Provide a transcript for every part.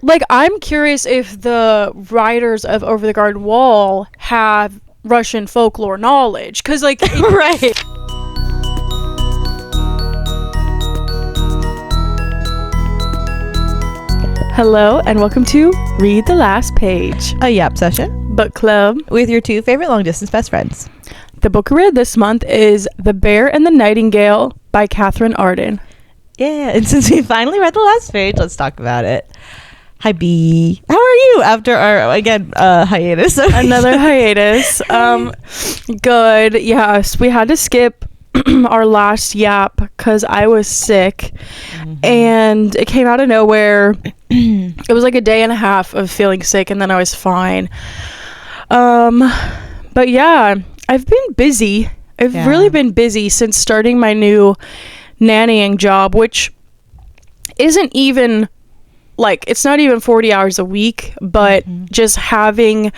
like, I'm curious if the writers of Over the Garden Wall have Russian folklore knowledge, because, like, Right. Hello and welcome to Read the Last Page, A Yap session book club with your two favorite long distance best friends. The book we read this month is The Bear and the Nightingale by Katherine Arden. Yeah, and since we finally read the last page, let's talk about it. Hi, B. How are you after our, again, hiatus? Another hiatus. Good. Yes, we had to skip our last yap because I was sick, and it came out of nowhere. It was like a day and a half of feeling sick, and then I was fine. But yeah, I've been busy. I've really been busy since starting my new nannying job, which isn't even like, it's not even 40 hours a week, but just having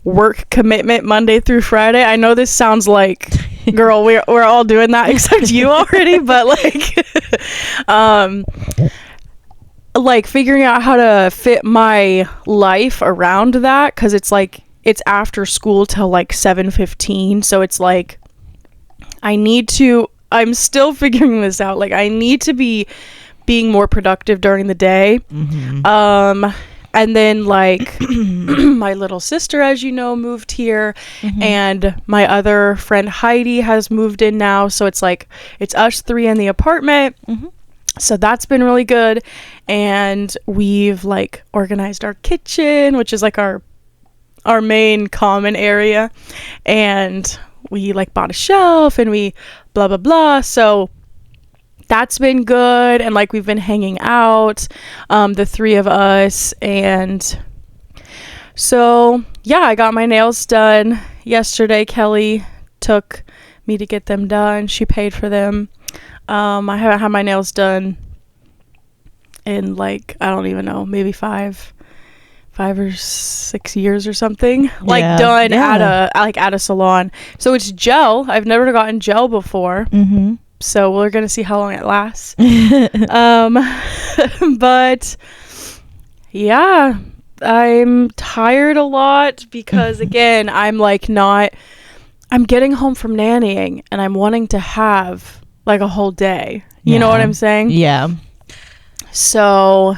work commitment Monday through Friday. I know this sounds like, girl, we're all doing that except you already, but like figuring out how to fit my life around that, because it's like it's after school till like 7:15, so it's like I'm still figuring this out. Like, I need to be being more productive during the day. And then, like, my little sister, as you know, moved here, and my other friend Heidi has moved in now, so it's like it's us three in the apartment. So that's been really good, and we've like organized our kitchen, which is like our main common area, and we like bought a shelf, and we blah blah blah. So that's been good, and like we've been hanging out, the three of us, and so yeah, I got my nails done yesterday. Kelly took me to get them done. She paid for them. I haven't had my nails done in like, I don't even know, maybe five or 6 years or something. Like done at a salon. So it's gel. I've never gotten gel before. So we're gonna see how long it lasts. But yeah, I'm tired a lot because again, I'm getting home from nannying and I'm wanting to have like a whole day. You know what I'm saying? Yeah. So,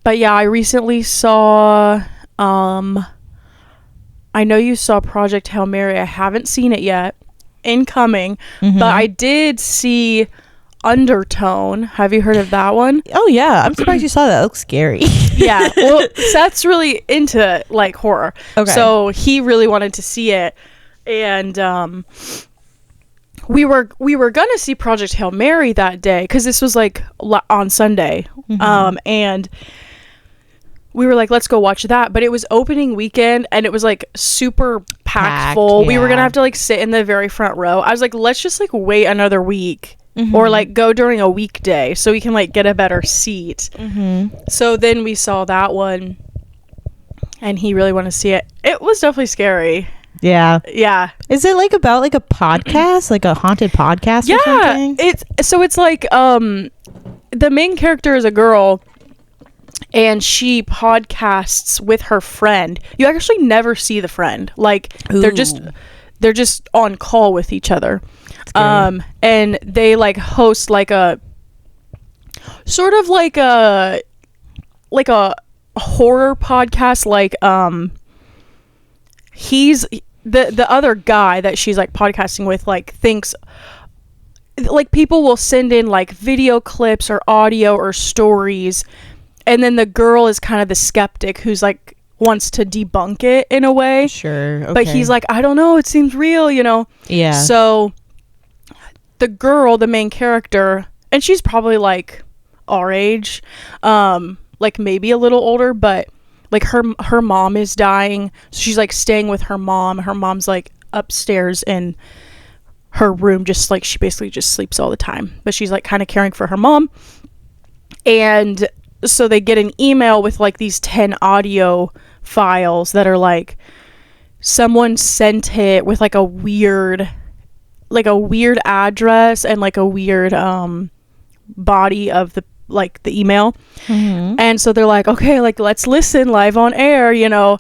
but yeah, I recently saw, I know you saw Project Hail Mary. I haven't seen it yet. Incoming. But I did see Undertone. Have you heard of that one? Oh, yeah. I'm surprised you saw that. It looks scary. Yeah. Well, Seth's really into like horror. Okay. So he really wanted to see it. And, we were gonna see Project Hail Mary that day because this was like on Sunday, and we were like, let's go watch that. But it was opening weekend and it was like super packed full. We were gonna have to like sit in the very front row. I was like, let's just like wait another week or like go during a weekday so we can like get a better seat. So then we saw that one, and he really wanted to see it. It was definitely scary. Yeah. Is it like about like a podcast, like a haunted podcast or something? It's like the main character is a girl, and she podcasts with her friend. You actually never see the friend. Like they're just on call with each other. And they like host like a sort of like a horror podcast, like he's the other guy that she's like podcasting with like thinks like people will send in like video clips or audio or stories, and then the girl is kind of the skeptic who's like wants to debunk it in a way. Sure. Okay. But he's like, I don't know, it seems real, you know. Yeah. So the girl, the main character, and she's probably like our age, like maybe a little older, but like her mom is dying, so she's like staying with her mom. Her mom's like upstairs in her room, just like she basically just sleeps all the time, but she's like kind of caring for her mom. And so they get an email with like these 10 audio files that are like someone sent it with like a weird address and like a weird body of like the email. And so they're like, okay, like let's listen live on air, you know.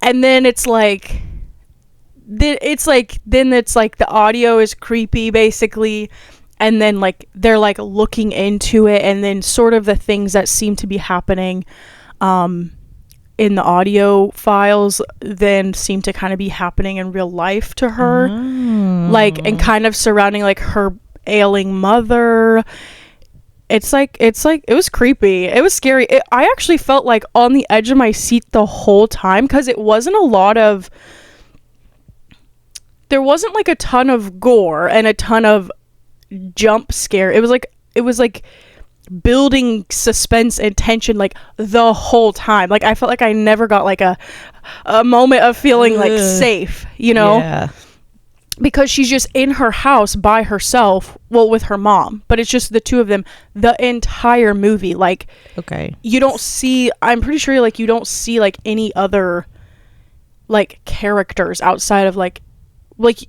And then it's like the audio is creepy basically, and then like they're like looking into it, and then sort of the things that seem to be happening in the audio files then seem to kind of be happening in real life to her. Like, and kind of surrounding like her ailing mother. It was creepy. It was scary. I actually felt like on the edge of my seat the whole time, because there wasn't like a ton of gore and a ton of jump scare. It was like building suspense and tension like the whole time. Like I felt like I never got like a moment of feeling like safe, you know? Yeah. Because she's just in her house by herself, well, with her mom, but it's just the two of them the entire movie. Like, okay, you don't see, I'm pretty sure like you don't see like any other like characters outside of like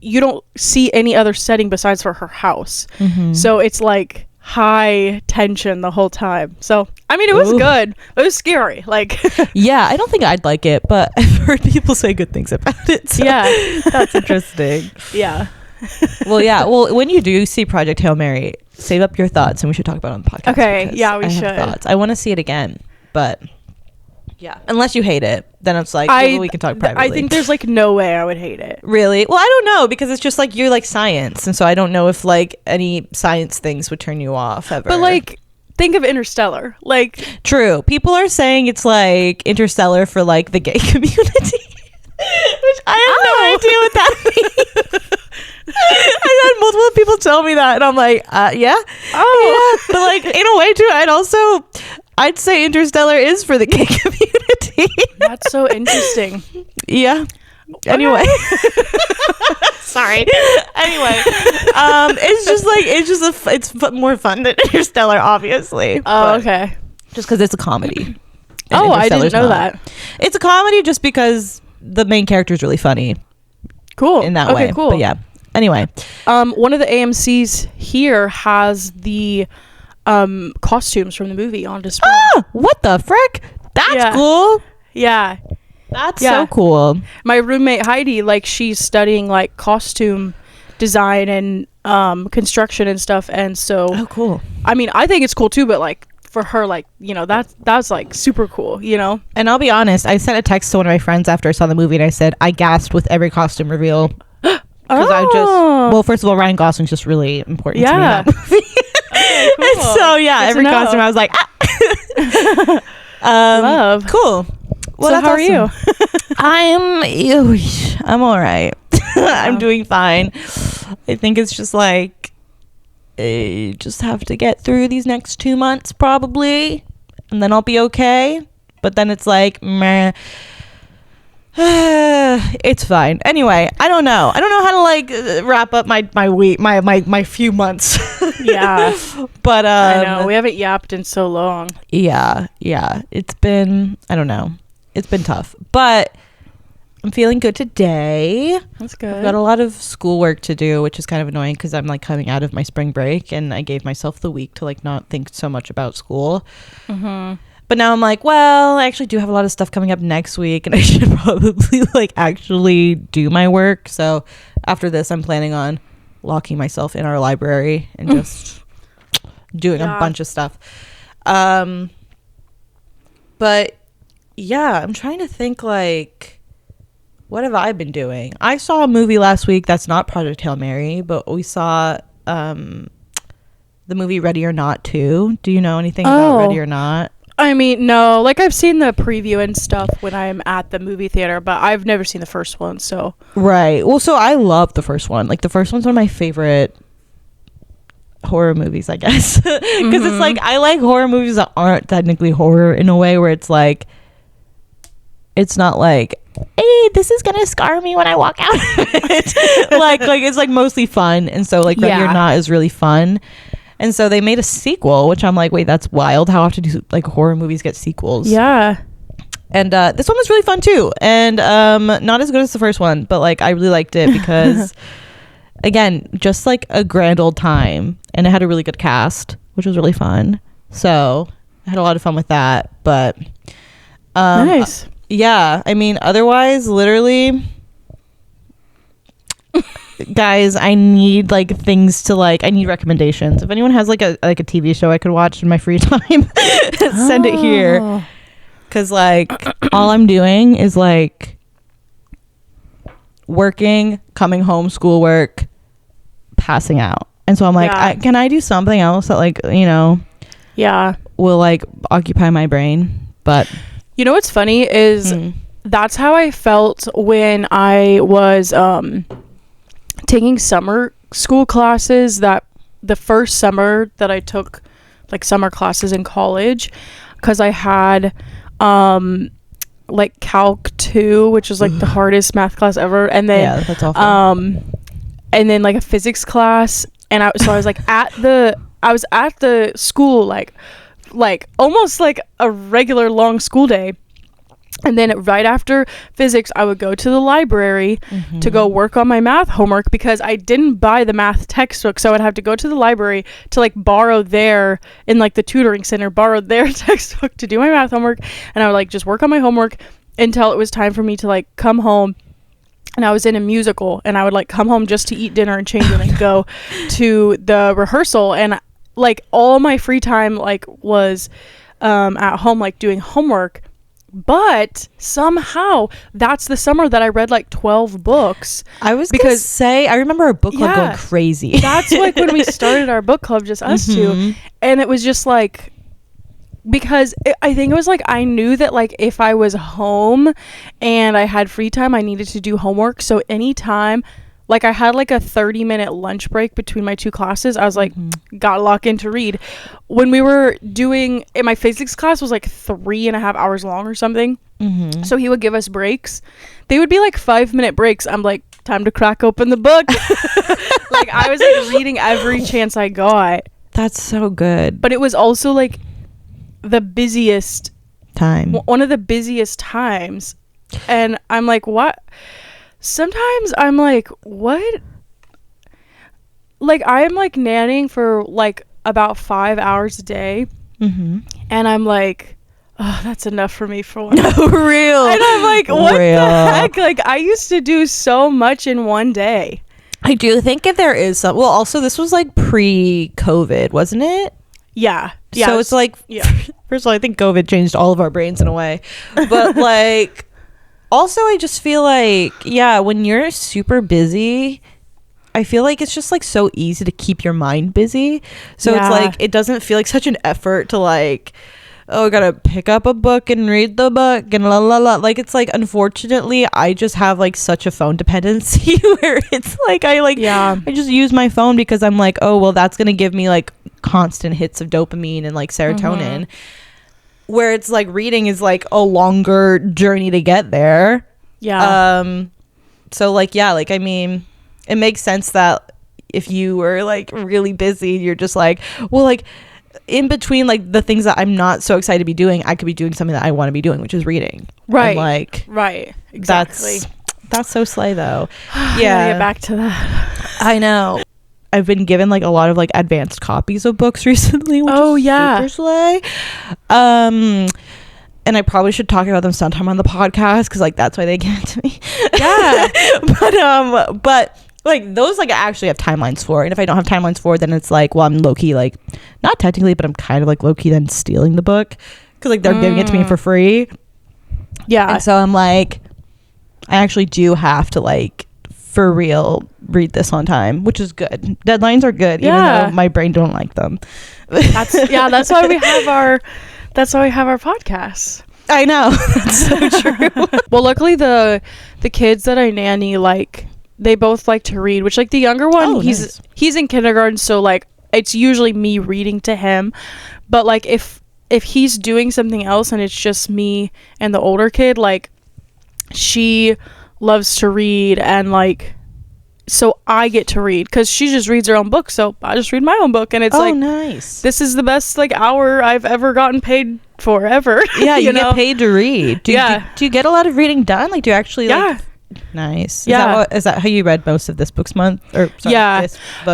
you don't see any other setting besides for her house. So it's like high tension the whole time. So I mean, it was good. It was scary. Like, yeah, I don't think I'd like it, but I've heard people say good things about it. So yeah, that's interesting. Yeah. Well, when you do see Project Hail Mary, save up your thoughts, and we should talk about it on the podcast. Okay, yeah, we should. Thoughts. I want to see it again, but yeah, unless you hate it, then it's like we can talk privately. I think there's like no way I would hate it. Really? Well, I don't know, because it's just like you're like science, and so I don't know if like any science things would turn you off ever. But like, think of Interstellar. Like, true. People are saying it's like Interstellar for like the gay community, which I have no idea what that means. I had multiple people tell me that, and I'm like, yeah. Yeah. But like, in a way too, I'd say Interstellar is for the gay community. That's so interesting. Yeah. Anyway. Sorry. Anyway, it's more fun than Interstellar, obviously. Oh, okay. Just because it's a comedy. Oh, I didn't know that. It's a comedy just because the main character is really funny. Cool. In that way. Cool. But yeah. Anyway, one of the AMC's here has the costumes from the movie on display. What the frick? That's cool. Yeah. That's so cool. My roommate Heidi, like, she's studying like costume design and construction and stuff, and so cool. I mean, I think it's cool too, but like for her, like, you know, that's like super cool, you know. And I'll be honest, I sent a text to one of my friends after I saw the movie, and I said I gasped with every costume reveal. Because first of all, Ryan Gosling's just really important to me in that movie. Okay, cool. And so every costume I was like, love. Cool. Well, so how are you? I'm all right. I'm doing fine. I think it's just like I just have to get through these next 2 months probably, and then I'll be okay. But then it's like, meh. It's fine. Anyway, I don't know how to like wrap up my week, my few months. Yeah. But I know we haven't yapped in so long. Yeah. It's been, I don't know. It's been tough, but I'm feeling good today. That's good. I've got a lot of schoolwork to do, which is kind of annoying because I'm like coming out of my spring break, and I gave myself the week to like not think so much about school. But now I'm like, well, I actually do have a lot of stuff coming up next week, and I should probably like actually do my work. So after this, I'm planning on locking myself in our library and just doing a bunch of stuff. But yeah, I'm trying to think like, what have I been doing? I saw a movie last week that's not Project Hail Mary, but we saw the movie Ready or Not 2. Do you know anything about Ready or Not? I mean, no, like I've seen the preview and stuff when I'm at the movie theater, but I've never seen the first one, so. Right. Well, so I love the first one. Like the first one's one of my favorite horror movies, I guess. Because it's like, I like horror movies that aren't technically horror in a way where it's like, it's not like, hey, this is gonna scar me when I walk out of it. like it's like mostly fun. And so like Ready or Not is really fun. And so they made a sequel, which I'm like, wait, that's wild. How often do like horror movies get sequels? Yeah. And this one was really fun too. And not as good as the first one, but like I really liked it because again, just like a grand old time. And it had a really good cast, which was really fun. So I had a lot of fun with that. But nice. Yeah, I mean, otherwise, literally, guys, I need like things to like. I need recommendations. If anyone has like a TV show I could watch in my free time, send it here. Because like all I'm doing is like working, coming home, schoolwork, passing out, and so I'm like, can I do something else that like will like occupy my brain? But you know what's funny is that's how I felt when I was taking summer school classes. That the first summer that I took like summer classes in college, because I had like Calc 2, which was like the hardest math class ever, and then that's awful. and then like a physics class, and I was like at the school like almost like a regular long school day. And then right after physics, I would go to the library to go work on my math homework, because I didn't buy the math textbook. So I'd have to go to the library to like borrow their, in like the tutoring center, borrow their textbook to do my math homework. And I would like just work on my homework until it was time for me to like come home. And I was in a musical, and I would like come home just to eat dinner and change and then go to the rehearsal. And like all my free time like was at home, like doing homework. But somehow that's the summer that I read like 12 books. I was gonna say, I remember our book club going crazy. That's like when we started our book club, just us two. And it was just like, because I think it was like I knew that like if I was home and I had free time, I needed to do homework. So anytime like I had like a 30-minute lunch break between my two classes, I was like, gotta lock in to read. When we were doing, in my physics class was like 3.5 hours long or something. So he would give us breaks. They would be like 5-minute breaks. I'm like, time to crack open the book. Like I was like reading every chance I got. That's so good. But it was also like the busiest time. One of the busiest times. And I'm like, what? Sometimes I'm like, what? Like, I'm like nannying for like about 5 hours a day. And I'm like, oh, that's enough for me for one. Real. And I'm like, what the heck? Like, I used to do so much in one day. I do think if there is some, well, also this was like pre-COVID, wasn't it? Yeah. So it's like, first of all, I think COVID changed all of our brains in a way. But like, also, I just feel like, when you're super busy, I feel like it's just like so easy to keep your mind busy. So it's like, it doesn't feel like such an effort to like, oh, I gotta pick up a book and read the book and la la la. Like, it's like, unfortunately, I just have like such a phone dependency where it's like, I just use my phone because I'm like, oh, well, that's gonna give me like constant hits of dopamine and like serotonin. Where it's like reading is like a longer journey to get there. So like, like, I mean, it makes sense that if you were like really busy, you're just like, well, like in between like the things that I'm not so excited to be doing, I could be doing something that I want to be doing, which is reading. Right. And like, right. Exactly. That's so slay though. Get back to that. I know. I've been given like a lot of like advanced copies of books recently, which is super slay. And I probably should talk about them sometime on the podcast, because like that's why they get to me. But like those like I actually have timelines for, and if I don't have timelines for, then it's like, well, I'm low-key like, not technically, but I'm kind of like low-key then stealing the book, because like they're giving it to me for free. And so I'm like, I actually do have to like for real read this on time, which is good. Deadlines are good, even though my brain don't like them. That's why we have our podcasts. I know. That's so true. Well, luckily the kids that I nanny, like, they both like to read, which like the younger one, he's in kindergarten, so like it's usually me reading to him. But like if he's doing something else and it's just me and the older kid, like she loves to read, and like so I get to read because she just reads her own book, so I just read my own book, and it's like, nice. This is the best like hour I've ever gotten paid for ever. Yeah, you get paid to read. Do you get a lot of reading done? Like, do you actually like? Nice. Is that how you read most of this book's month? Or sorry,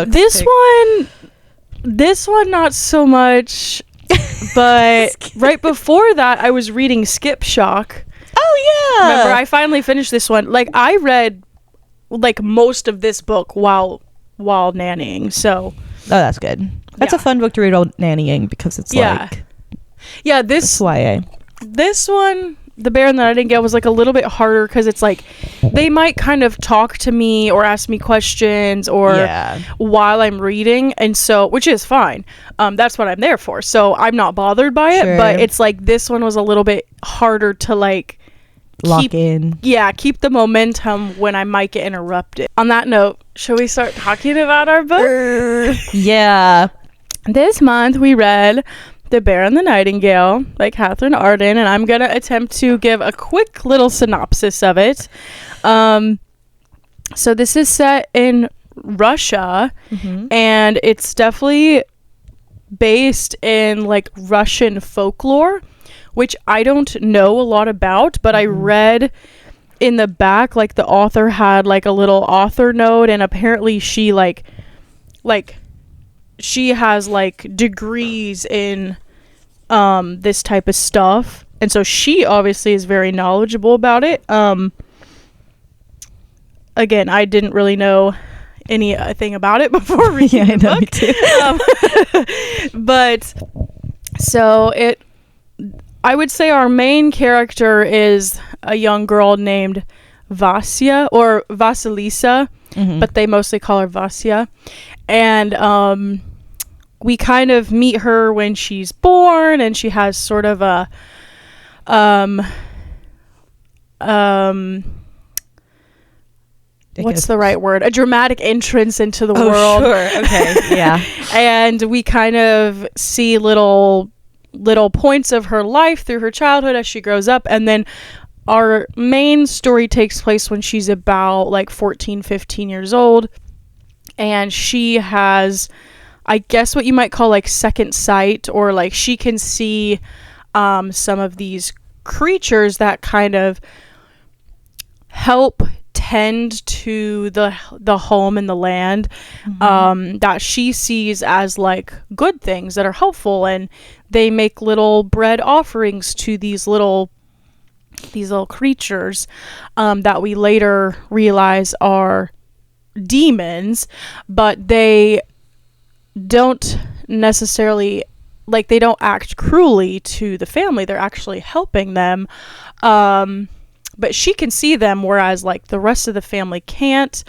this one not so much. But right before that, I was reading Skip Shock. Oh yeah. Remember, I finally finished this one. Like, I read like most of this book while nannying. So that's good. That's a fun book to read while nannying because it's like this YA. This one, The Bear and the Nightingale, was like a little bit harder because it's like they might kind of talk to me or ask me questions or while I'm reading, and so, which is fine. That's what I'm there for. So I'm not bothered by it, but it's like this one was a little bit harder to like lock in. Yeah, keep the momentum when I might get interrupted. On that note, should we start talking about our book? Yeah. This month we read The Bear and the Nightingale by Katherine Arden, and I'm going to attempt to give a quick little synopsis of it. So this is set in Russia, and it's definitely based in like Russian folklore, which I don't know a lot about, but I read in the back, like the author had like a little author note, and apparently she like she has like degrees in this type of stuff, and so she obviously is very knowledgeable about it. Again, I didn't really know anything about it before reading the book. But so I would say our main character is a young girl named Vasya, or Vasilisa, but they mostly call her Vasya. And we kind of meet her when she's born, and she has sort of a what's the right word? A dramatic entrance into the world. Sure. Okay. Yeah. And we kind of see little points of her life through her childhood as she grows up, and then our main story takes place when she's about like 14, 15 years old, and she has, I guess, what you might call like second sight, or like she can see some of these creatures that kind of help tend to the home and the land that she sees as like good things that are helpful, and they make little bread offerings to these little creatures that we later realize are demons, but they don't necessarily, like, they don't act cruelly to the family. They're actually helping them. But she can see them, whereas like the rest of the family can't.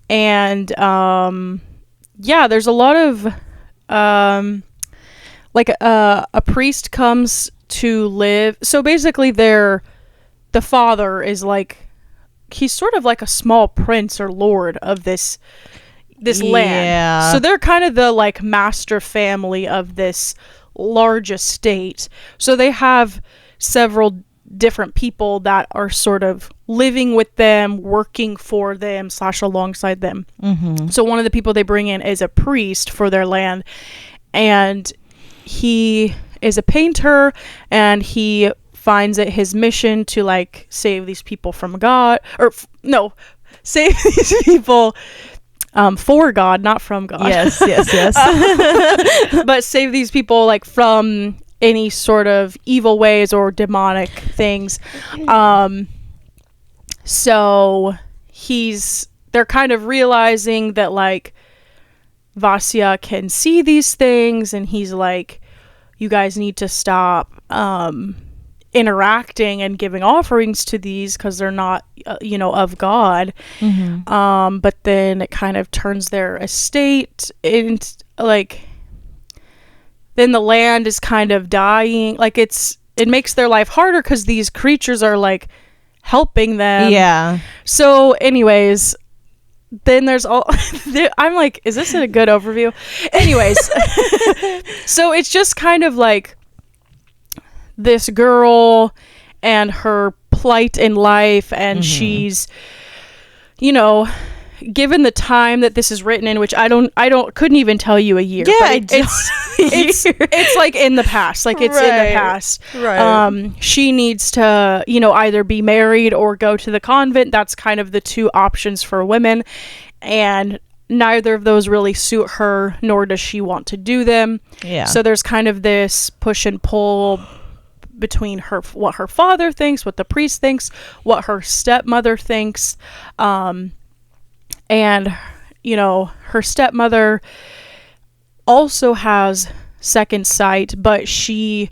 And there's a lot of like a priest comes to live. So basically the father is like, he's sort of like a small prince or lord of this land. So they're kind of the like master family of this large estate. So they have several different people that are sort of living with them, working for them / alongside them. So one of the people they bring in is a priest for their land, and he is a painter, and he finds it his mission to like save these people from God, or save these people for God, not from God. Yes. But save these people like from any sort of evil ways or demonic things. So they're kind of realizing that like Vasya can see these things, and he's like, you guys need to stop interacting and giving offerings to these because they're not of God. But then it kind of turns their estate into like, then the land is kind of dying. Like it makes their life harder because these creatures are like helping them. Yeah. So anyways, then there's all I'm like, is this a good overview? Anyways, so it's just kind of like this girl and her plight in life, and she's, given the time that this is written in, which I couldn't even tell you a year. Yeah, it's like in the past, like it's in the past. Right. She needs to, either be married or go to the convent. That's kind of the two options for women. And neither of those really suit her, nor does she want to do them. Yeah. So there's kind of this push and pull between what her father thinks, what the priest thinks, what her stepmother thinks. And, you know, her stepmother also has second sight, but she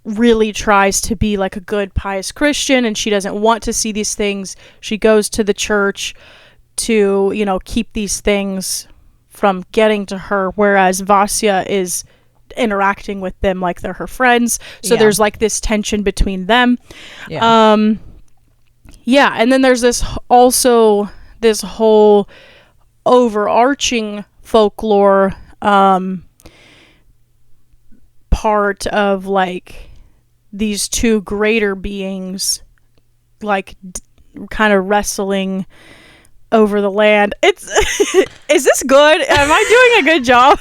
really tries to be like a good, pious Christian, and she doesn't want to see these things. She goes to the church to, you know, keep these things from getting to her, whereas Vasya is interacting with them like they're her friends. So there's like this tension between them. And then there's this whole overarching folklore part of like these two greater beings like kind of wrestling over the land. It's is this good? Am I doing a good job?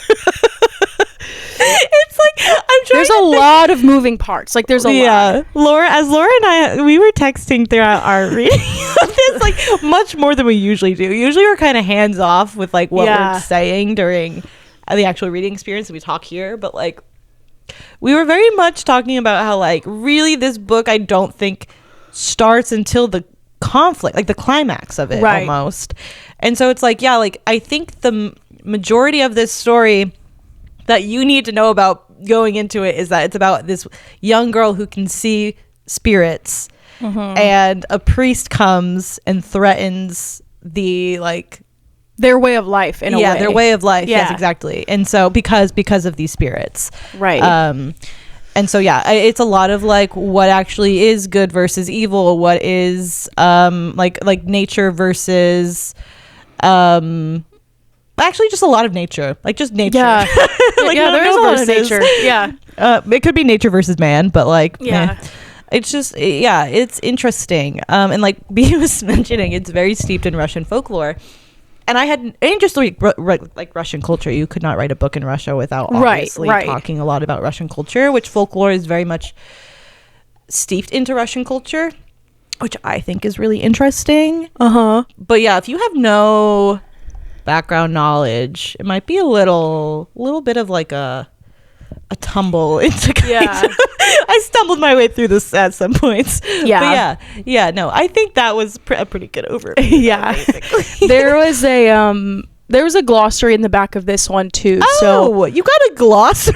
It's like I'm trying. There's a lot of moving parts. Like there's a lot. Laura and I, we were texting throughout our reading of this, like much more than we usually do. Usually we're kind of hands off with like what we're saying during the actual reading experience, and we talk here. But like we were very much talking about how like really this book I don't think starts until the conflict, like the climax of it almost. And so it's like like I think the majority of this story that you need to know about going into it is that it's about this young girl who can see spirits, and a priest comes and threatens the like their way of life in a way. Their way of life. Yes, exactly. And so because of these spirits. Right. And so it's a lot of like what actually is good versus evil, what is like nature versus actually just a lot of nature, like just nature. Like there is a lot of nature. It could be nature versus man, but like it's just it's interesting. And like B was mentioning, it's very steeped in Russian folklore. And I had just like Russian culture. You could not write a book in Russia without obviously talking a lot about Russian culture, which folklore is very much steeped into Russian culture, which I think is really interesting. But yeah, if you have no background knowledge, it might be a little bit of like a tumble into I stumbled my way through this at some points. But no, I think that was a pretty good overview. There was a glossary in the back of this one too. Oh, so you got a glossary?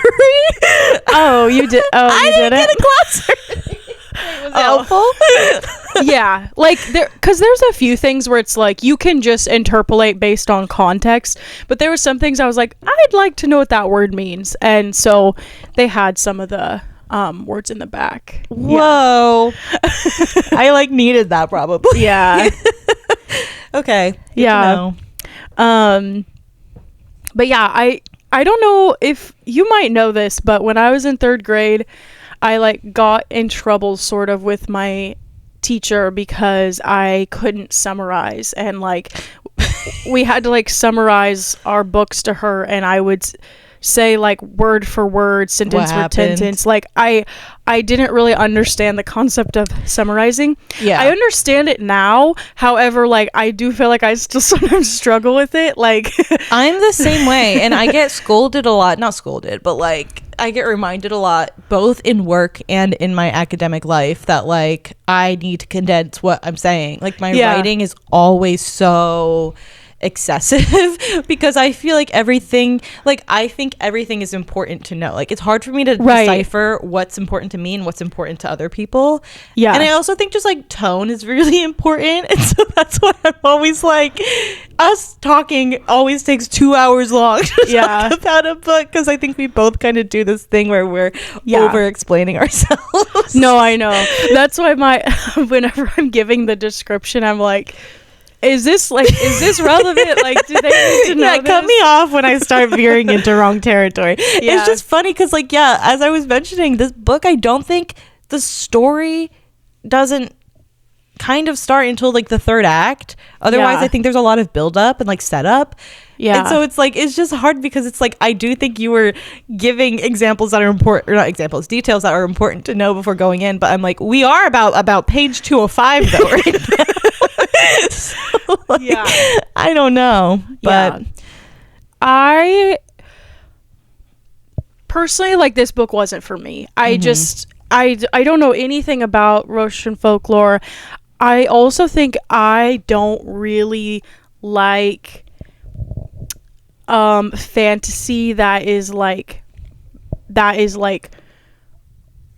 Oh, you did. Oh, I didn't get a glossary. Was it helpful? Like because there's a few things where it's like you can just interpolate based on context, but there were some things I was like, I'd like to know what that word means, and so they had some of the words in the back. Whoa. I like needed that probably. Okay. But I don't know if you might know this, but when I was in 3rd grade, I like got in trouble sort of with my teacher because I couldn't summarize, and like we had to like summarize our books to her, and I would say like word for word, sentence for sentence. Like I didn't really understand the concept of summarizing. I understand it now, however like I do feel like I still sometimes struggle with it. Like I'm the same way, and I get scolded a lot, not scolded, but like I get reminded a lot both in work and in my academic life that like I need to condense what I'm saying. Like my writing is always so excessive because I feel like I think everything is important to know. Like it's hard for me to decipher what's important to me and what's important to other people. And I also think just like tone is really important, and so that's why I'm always like, us talking always takes 2 hours long to talk about a book, because I think we both kind of do this thing where we're over explaining ourselves. No, I know. That's why whenever I'm giving the description, I'm like, is this relevant? Like, do they need to know this? Cut me off when I start veering into wrong territory. It's just funny because, like, as I was mentioning, this book, I don't think the story doesn't kind of start until, like, the 3rd act. Otherwise, I think there's a lot of build-up and, like, setup. And so it's, like, it's just hard because it's, like, I do think you were giving examples that are important, or not examples, details that are important to know before going in. But I'm like, we are about page 205, though, right now. So, like, yeah, I don't know, but I personally, like, this book wasn't for me. I don't know anything about Russian folklore. I also think I don't really like fantasy that is like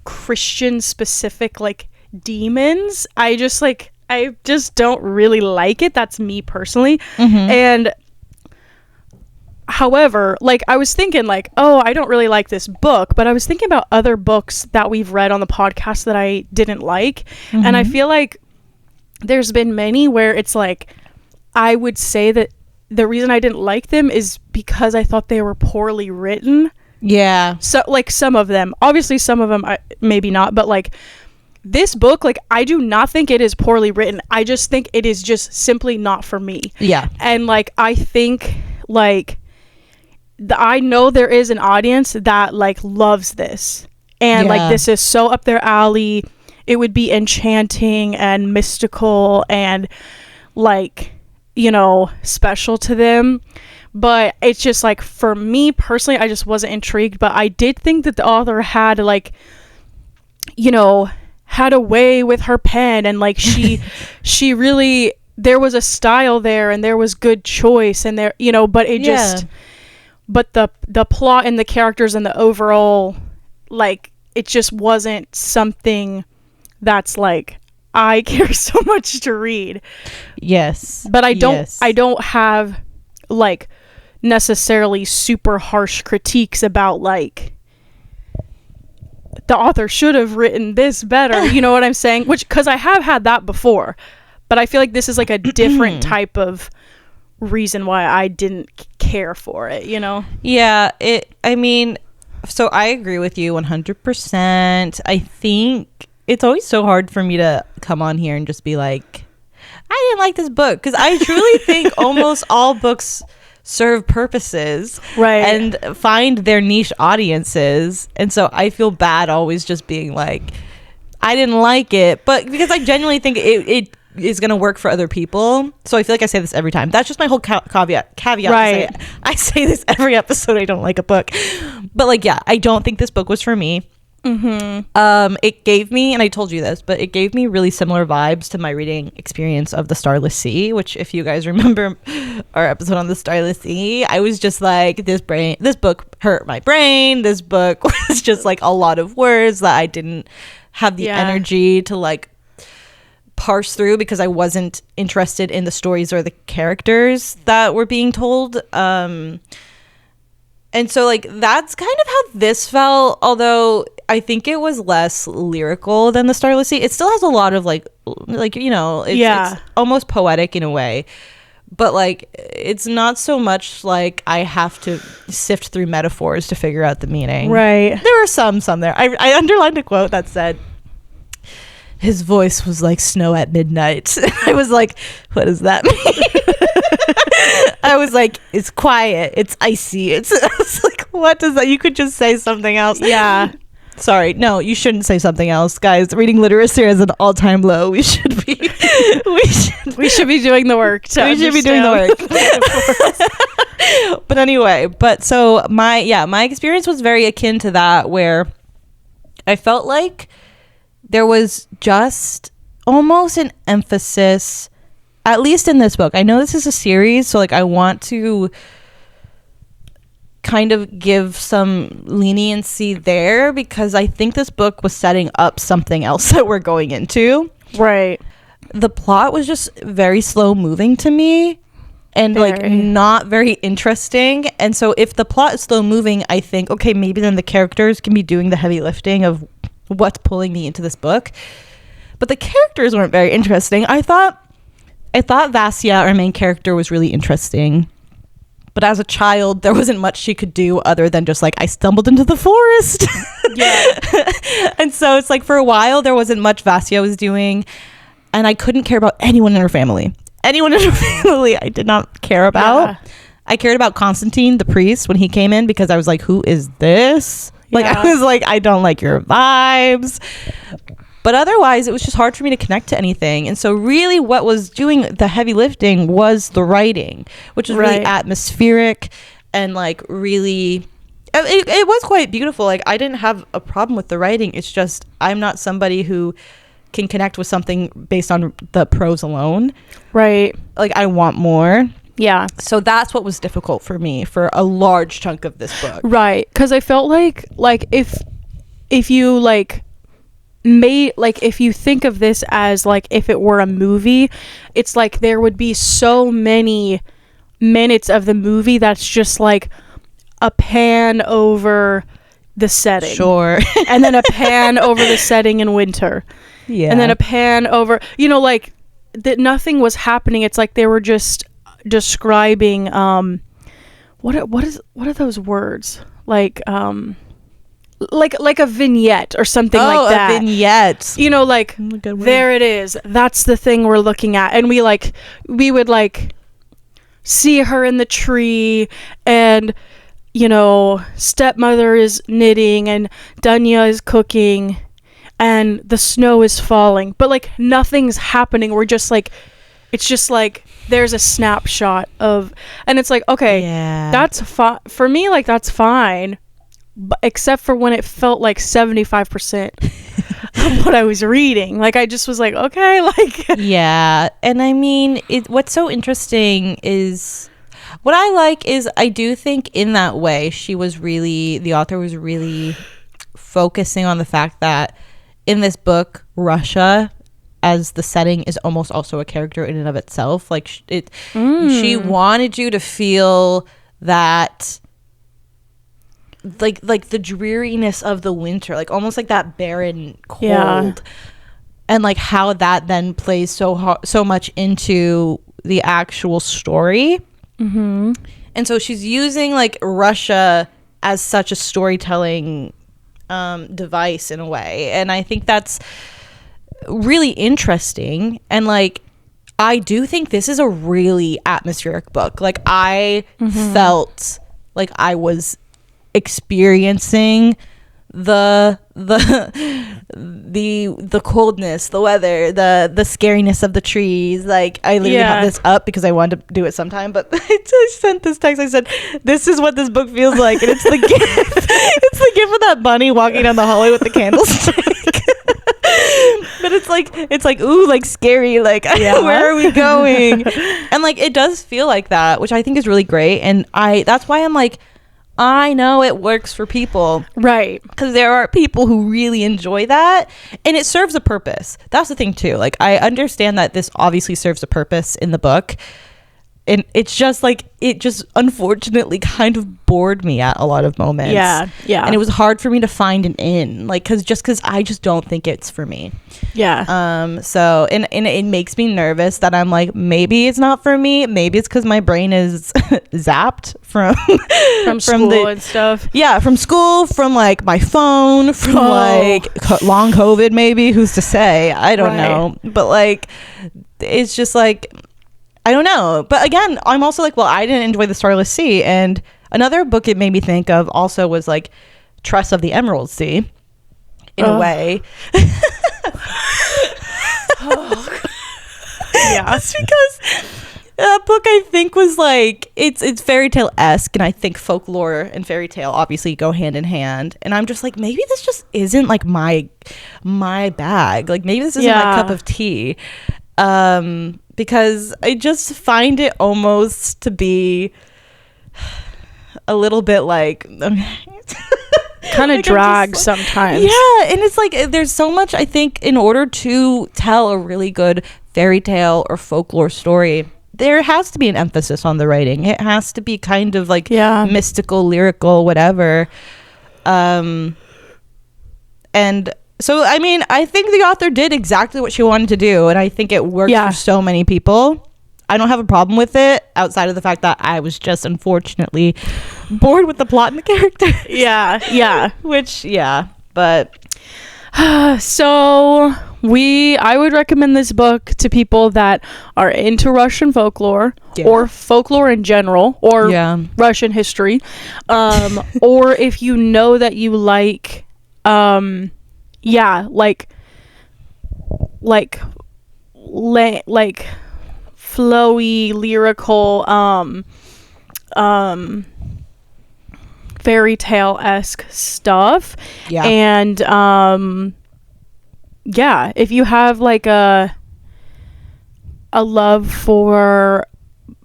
Christian specific, like demons. I just don't really like it. That's me personally. And however, like, I was thinking like, oh, I don't really like this book, but I was thinking about other books that we've read on the podcast that I didn't like. And I feel like there's been many where it's like, I would say that the reason I didn't like them is because I thought they were poorly written. Yeah. So, like, some of them, obviously some of them, maybe not, but like this book, like, I do not think it is poorly written. I just think it is just simply not for me. Yeah. And like, I think like I know there is an audience that like loves this, and like this is so up their alley. It would be enchanting and mystical and like, you know, special to them. But it's just like, for me personally, I just wasn't intrigued. But I did think that the author had like, you know, had a way with her pen, and like she really, there was a style there, and there was good choice, and there, you know, but it just, but the plot and the characters and the overall, like, it just wasn't something that's like I care so much to read. Yes. But I don't have like necessarily super harsh critiques about like the author should have written this better, you know what I'm saying? Which, because I have had that before, but I feel like this is like a different type of reason why I didn't care for it, you know? Yeah, I mean, so I agree with you 100%. I think it's always so hard for me to come on here and just be like, I didn't like this book, because I truly think almost all books serve purposes, right, and find their niche audiences. And so I feel bad always just being like, I didn't like it, but because I genuinely think it is going to work for other people. So I feel like I say this every time. That's just my whole caveat. Right. I say this every episode. I don't like a book, but like, yeah, I don't think this book was for me. It gave me, and I told you this, but it gave me really similar vibes to my reading experience of The Starless Sea, which, if you guys remember our episode on The Starless Sea, I was just like, this book hurt my brain. This book was just like a lot of words that I didn't have the energy to like parse through, because I wasn't interested in the stories or the characters that were being told. And so like, that's kind of how this felt, although I think it was less lyrical than The Starless Sea. It still has a lot of like, you know, it's almost poetic in a way, but like, it's not so much like I have to sift through metaphors to figure out the meaning. Right. There were some there. I underlined a quote that said, his voice was like snow at midnight. I was like, what does that mean? I was like, it's quiet, it's icy. I was like, what does that? You could just say something else. Yeah. Sorry, no, you shouldn't say something else, guys. Reading literacy is an all-time low. We should be doing the work. We should be doing the work. But anyway, so my experience was very akin to that, where I felt like there was just almost an emphasis, at least in this book. I know this is a series, so like, I want to kind of give some leniency there, because I think this book was setting up something else that we're going into. Right. The plot was just very slow moving to me, and like not very interesting. And so if the plot is slow moving, I think, okay, maybe then the characters can be doing the heavy lifting of what's pulling me into this book. But the characters weren't very interesting. I thought Vasya, our main character, was really interesting, but as a child there wasn't much she could do other than just like, I stumbled into the forest. And so it's like, for a while there wasn't much Vasya was doing, and I couldn't care about anyone in her family. I did not care about. I cared about Constantine, the priest, when he came in, because I was like, who is this? Like, I was like, I don't like your vibes. But otherwise, it was just hard for me to connect to anything. And so really what was doing the heavy lifting was the writing, which was really atmospheric and like really... It was quite beautiful. Like, I didn't have a problem with the writing. It's just I'm not somebody who can connect with something based on the prose alone. Right. Like, I want more. Yeah. So that's what was difficult for me for a large chunk of this book. Right. Because I felt like if you like made, like, if you think of this as like if it were a movie, it's like there would be so many minutes of the movie that's just like a pan over the setting. Sure. And then a pan over the setting in winter. Yeah. And then a pan over, you know, like that nothing was happening. It's like they were just describing what are those words? Like a vignette or something like that. A vignette. You know, like there it is. That's the thing we're looking at. And we would like see her in the tree, and you know, stepmother is knitting and Dunya is cooking and the snow is falling, but like nothing's happening. We're just like, it's just like there's a snapshot of, and it's like, okay, that's fine for me. Like, that's fine, but except for when it felt like 75% of what I was reading. Like, I just was like, okay, like yeah. And I mean, what's so interesting is, what I like is, I do think in that way the author was really focusing on the fact that in this book, Russia as the setting is almost also a character in and of itself. Like, she wanted you to feel that, like the dreariness of the winter, like almost like that barren cold, and like how that then plays so much into the actual story. Mm-hmm. And so she's using like Russia as such a storytelling device in a way, and I think that's really interesting. And like, I do think this is a really atmospheric book. Like, I felt like I was experiencing the coldness, the weather, the scariness of the trees. Like, I literally have this up because I wanted to do it sometime, but I sent this text. I said, this is what this book feels like, and it's the gift. It's the gift of that bunny walking down the hallway with the candlestick. But it's like ooh, like scary, like where are we going? And like, it does feel like that, which I think is really great. And that's why I'm like, I know it works for people, right? Because there are people who really enjoy that, and it serves a purpose. That's the thing too. Like, I understand that this obviously serves a purpose in the book, and it's just like, it just unfortunately kind of bored me at a lot of moments. Yeah And it was hard for me to find an in, like, because I just don't think it's for me. So and it makes me nervous that I'm like, maybe it's not for me. Maybe it's because my brain is zapped from school and stuff. From school, from like my phone, from like long COVID, maybe. Who's to say? I don't know. But like, it's just like, I don't know. But again, I'm also like, well, I didn't enjoy The Starless Sea. And another book it made me think of also was like Tress of the Emerald Sea, in a way. It's because that book, I think, was like, it's fairy tale-esque, and I think folklore and fairy tale obviously go hand in hand. And I'm just like, maybe this just isn't like my bag. Like, maybe this isn't my cup of tea. Because I just find it almost to be a little bit like kind of drag sometimes. And it's like, there's so much, I think, in order to tell a really good fairy tale or folklore story, there has to be an emphasis on the writing. It has to be kind of like mystical, lyrical, whatever. And so, I mean, I think the author did exactly what she wanted to do, and I think it worked for so many people. I don't have a problem with it, outside of the fact that I was just unfortunately bored with the plot and the characters. But so I would recommend this book to people that are into Russian folklore or folklore in general, or Russian history, or if you know that you like like like like flowy, lyrical, fairy tale-esque stuff. Yeah. And yeah, if you have like a love for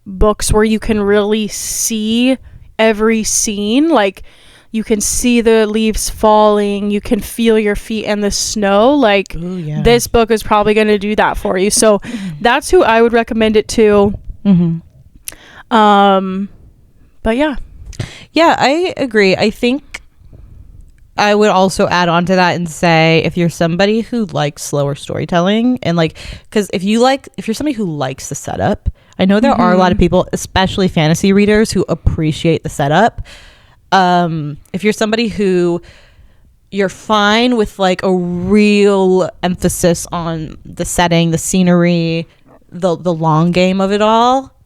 books where you can really see every scene, like you can see the leaves falling, you can feel your feet in the snow, like Ooh, yeah. this book is probably going to do that for you. So that's who I would recommend it to. But yeah, I agree. I think I would also add on to that and say, if you're somebody who likes slower storytelling, and like, because if you're somebody who likes the setup, I know there are a lot of people, especially fantasy readers, who appreciate the setup. If you're somebody who you're fine with like a real emphasis on the setting, the scenery, the long game of it all,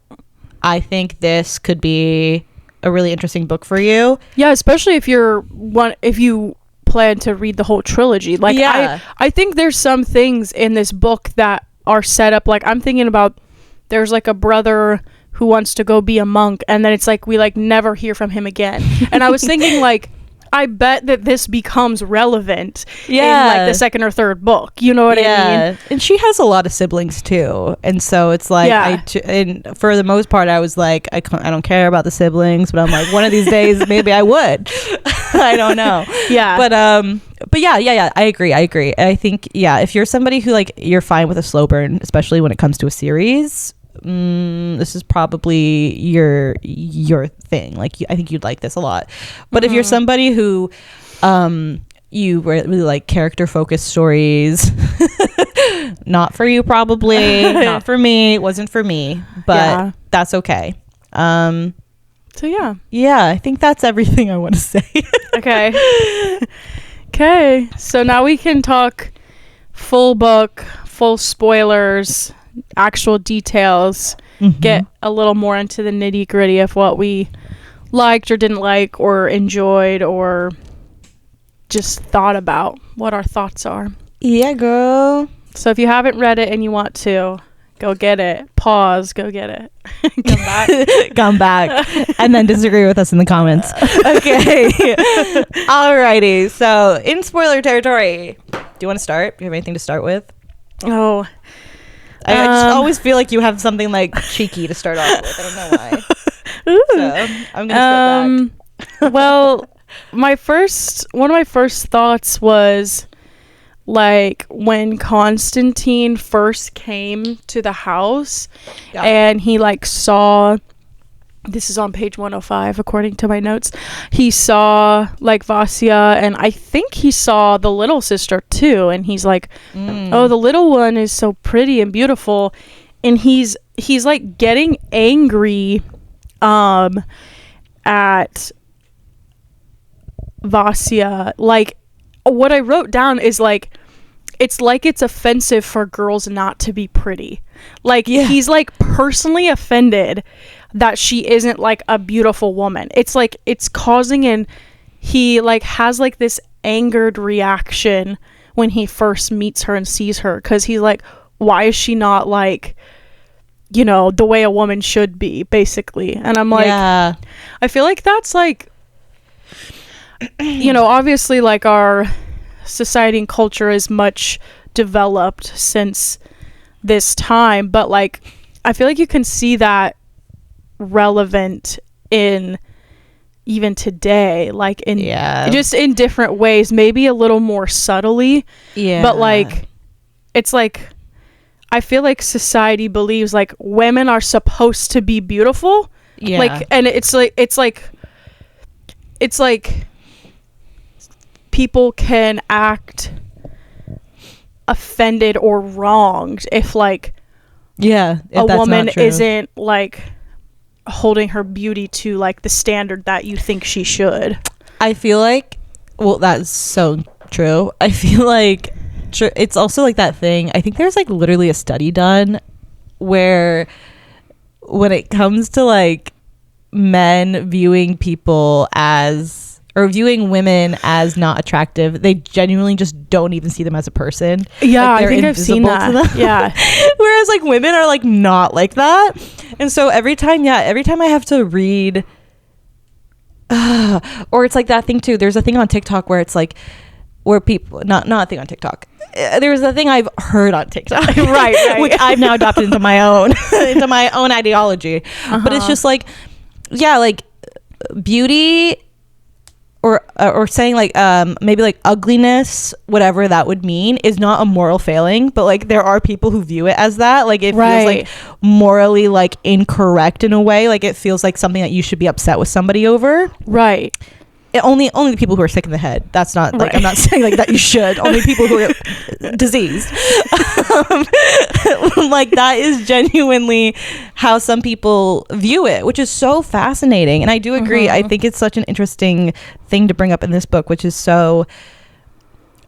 I think this could be a really interesting book for you. Yeah, especially if you plan to read the whole trilogy. Like, yeah. I think there's some things in this book that are set up. Like, I'm thinking about, there's like a brother who wants to go be a monk, and then it's like we like never hear from him again. And I was thinking, like, I bet that this becomes relevant in like the second or third book. You know what I mean? And she has a lot of siblings too, and so it's like, and for the most part, I was like, I don't care about the siblings, but I'm like, one of these days maybe I would. I don't know. Yeah. But yeah. I agree. I think, yeah, if you're somebody who like, you're fine with a slow burn, especially when it comes to a series, this is probably your thing. Like, I think you'd like this a lot. But if you're somebody who you really like character focused stories, not for you, probably. Not for me. It wasn't for me, but that's okay. So yeah, I think that's everything I want to say. Okay, so now we can talk full book, full spoilers, actual details, get a little more into the nitty gritty of what we liked or didn't like or enjoyed or just thought about, what our thoughts are. Yeah, girl. So if you haven't read it and you want to, go get it. Pause, go get it. Come back and then disagree with us in the comments. Okay. Alrighty, so in spoiler territory, do you want to start? Do you have anything to start with? Oh, I just always feel like you have something like cheeky to start off with. I don't know why. So I'm gonna step back. Well, one of my first thoughts was like when Constantine first came to the house and he like saw, this is on page 105 according to my notes, he saw like Vasya, and I think he saw the little sister too, and he's like, oh, the little one is so pretty and beautiful, and he's like getting angry at Vasya. Like, what I wrote down is like, it's like it's offensive for girls not to be pretty. Like, he's like personally offended that she isn't like a beautiful woman. It's like it's causing, and he like has like this angered reaction when he first meets her and sees her, because he's like, why is she not like, you know, the way a woman should be, basically. And I'm like, I feel like that's like, you know, obviously like our society and culture is much developed since this time, but like I feel like you can see that relevant in even today, like in just in different ways, maybe a little more subtly, but like it's like I feel like society believes like women are supposed to be beautiful, like, and it's like people can act offended or wronged if like a woman isn't like holding her beauty to like the standard that you think she should. I feel like, well, that's so true. I feel like it's also like that thing. I think there's like literally a study done where when it comes to like men viewing people as or viewing women as not attractive. They genuinely just don't even see them as a person. Yeah, like, I think I've seen that. Yeah. Whereas like women are like not like that. And so every time I have to read or it's like that thing too. There's a thing on TikTok where it's like where people not a thing on TikTok. There's a thing I've heard on TikTok, right. which I've now adopted into my own ideology. But it's just like, yeah, like beauty or saying like maybe like ugliness, whatever that would mean, is not a moral failing, but like there are people who view it as that. Like it feels like morally like incorrect in a way. Like it feels like something that you should be upset with somebody over. Right. Only the people who are sick in the head. That's not like I'm not saying like that you should. Only people who are diseased. Like that is genuinely how some people view it, which is so fascinating. And I do agree. I think it's such an interesting thing to bring up in this book, which is so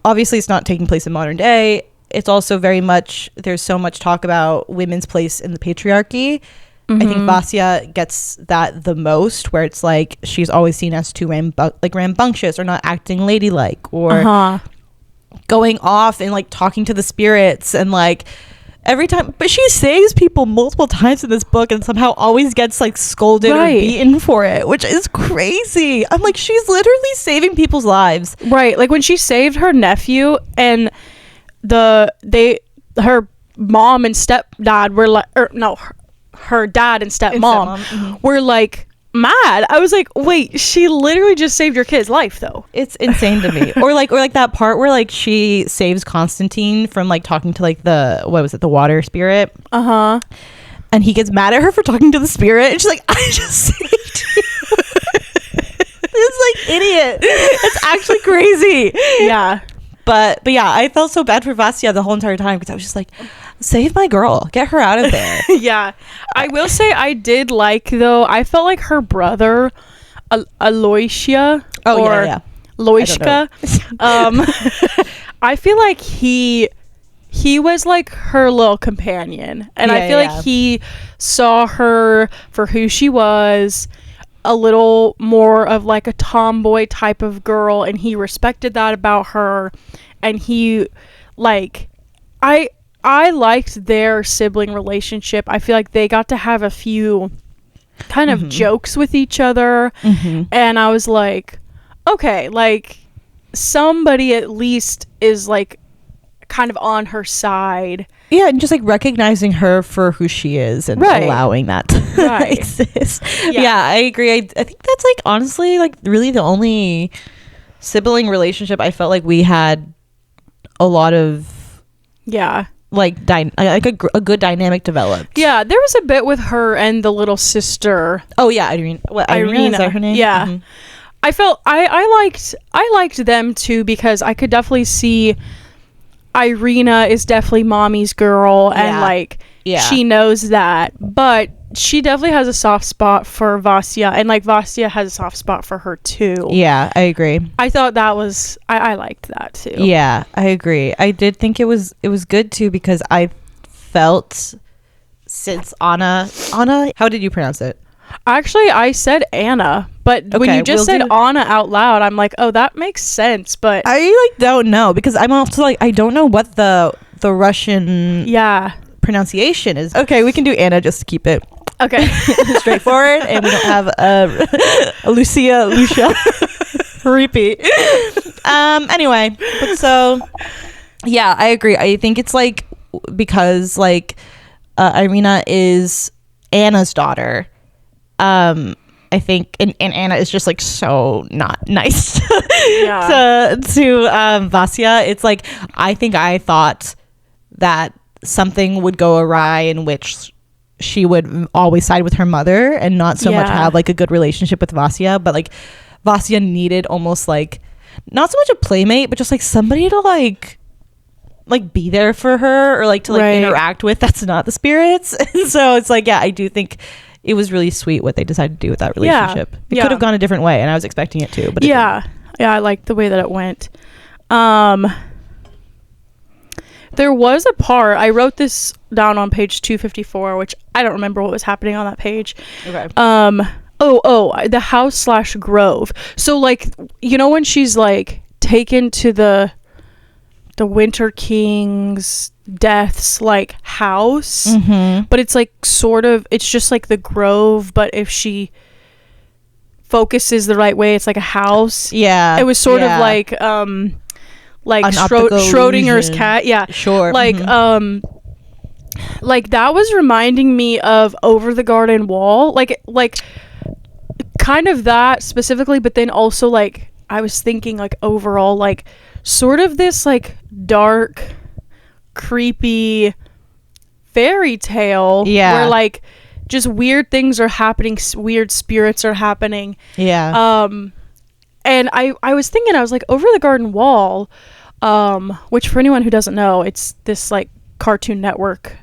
obviously it's not taking place in modern day. It's also very much, there's so much talk about women's place in the patriarchy. I think Vasya gets that the most, where it's like she's always seen as too rambunctious or not acting ladylike or going off and like talking to the spirits and like every time. But she saves people multiple times in this book and somehow always gets like scolded or beaten for it, which is crazy. I'm like, she's literally saving people's lives. Right. Like when she saved her nephew and her mom and stepdad were like, her dad and stepmom were like mad. I was like, wait, she literally just saved your kid's life though. It's insane to me. or like that part where like she saves Constantine from like talking to like the water spirit. And he gets mad at her for talking to the spirit and she's like, I just saved you. It's like, idiot. It's actually crazy. Yeah. But yeah, I felt so bad for Vasya the whole entire time because I was just like, save my girl, get her out of there. Yeah, I will say I did like though. I felt like her brother, Aloysia, Loishka. I feel like he was like her little companion, and I feel like he saw her for who she was. A little more of like a tomboy type of girl, and he respected that about her. And he like I liked their sibling relationship. I feel like they got to have a few kind of jokes with each other, and I was like, okay, like somebody at least is like kind of on her side. Yeah, and just like recognizing her for who she is and allowing that to exist. Yeah, I agree. I think that's like honestly like really the only sibling relationship I felt like we had a lot of like a good dynamic developed. Yeah, there was a bit with her and the little sister. Oh yeah, Irina, is that her name? Yeah. I felt I liked them too because I could definitely see Irina is definitely mommy's girl and like she knows that, but she definitely has a soft spot for Vasya, and like Vasya has a soft spot for her too. Yeah, I agree. I thought that was I liked that too. Yeah, I agree. I did think it was good too because I felt since Anna, how did you pronounce it? Actually, I said Anna, but when you just said Anna out loud, I'm like, oh, that makes sense. But I like don't know because I'm also like I don't know what the Russian pronunciation is. Okay, we can do Anna just to keep it straightforward, and we don't have Lucia repeat. Anyway, but so yeah, I agree. I think it's like because like Irina is Anna's daughter. I think and Anna is just like so not nice to Vasya. It's like I think I thought that something would go awry in which she would always side with her mother and not so much have like a good relationship with Vasya, but like Vasya needed almost like not so much a playmate but just like somebody to like be there for her or like to like interact with that's not the spirits. And so it's like I do think it was really sweet what they decided to do with that relationship. It could have gone a different way and I was expecting it to, but it didn't. I liked the way that it went. There was a part, I wrote this down on page 254, which I don't remember what was happening on that page. Okay. The house / grove. So like, you know, when she's like taken to the Winter King's death's like house, but it's like sort of, it's just like the grove, but if she focuses the right way, it's like a house. Yeah, it was sort of like Schrodinger's cat. Yeah, sure. Like that was reminding me of Over the Garden Wall, like kind of that specifically, but then also like I was thinking like overall like sort of this like dark, creepy fairy tale where like just weird things are happening, weird spirits are happening. And I was thinking, I was like, Over the Garden Wall, which for anyone who doesn't know, it's this like Cartoon Network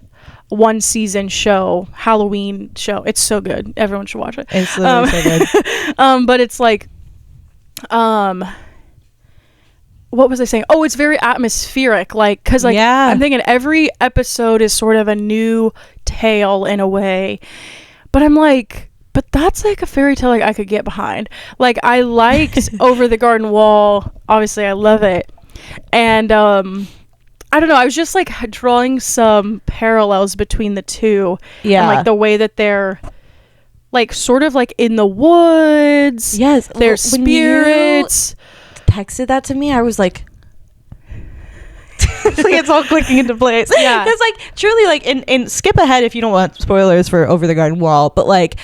1 season show, Halloween show. It's so good, everyone should watch it. It's literally so good. But it's like what was I saying? Oh, it's very atmospheric, like, because like I'm thinking every episode is sort of a new tale in a way, but I'm like, but that's like a fairy tale like I could get behind. Like I liked Over the Garden Wall, obviously I love it, and I don't know, I was just like drawing some parallels between the two, and like the way that they're like sort of like in the woods, they're spirits. Texted that to me, I was like it's all clicking into place. It's like truly like, and skip ahead if you don't want spoilers for Over the Garden Wall, but like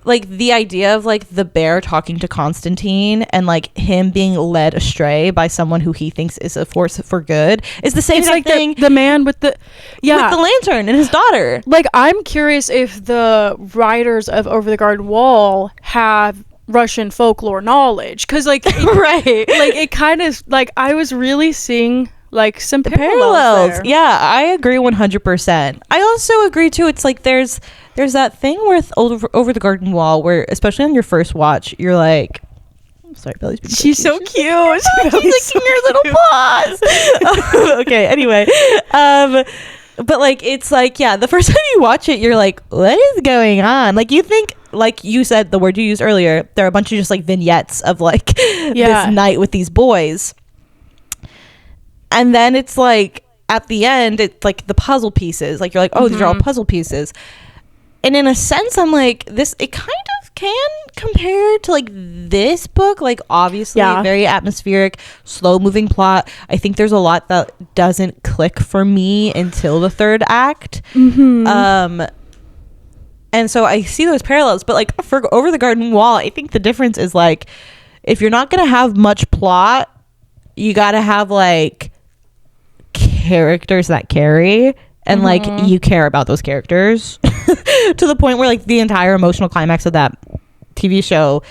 the idea of like the bear talking to Constantine and like him being led astray by someone who he thinks is a force for good is the same like thing. The man with the lantern and his daughter. Like I'm curious if the writers of Over the Garden Wall have Russian folklore knowledge, because like right, like it kind of like I was really seeing like some parallels there. Yeah, I agree 100%. I also agree too, it's like there's that thing with Over the Garden Wall where, especially on your first watch, you're like, sorry, Belly's being she's so cute. She's licking her little paws. Okay, anyway, but like it's like, the first time you watch it, you're like, what is going on? Like you think, like you said, the word you used earlier, there are a bunch of just like vignettes of like this night with these boys, and then it's like at the end, it's like the puzzle pieces, like you're like, oh, these are all puzzle pieces, and in a sense I'm like, this, it kind of can compare to like this book, like obviously very atmospheric, slow moving plot. I think there's a lot that doesn't click for me until the third act. And so I see those parallels, but like for Over the Garden Wall, I think the difference is like, if you're not going to have much plot, you got to have like characters that carry, and like you care about those characters to the point where like the entire emotional climax of that TV show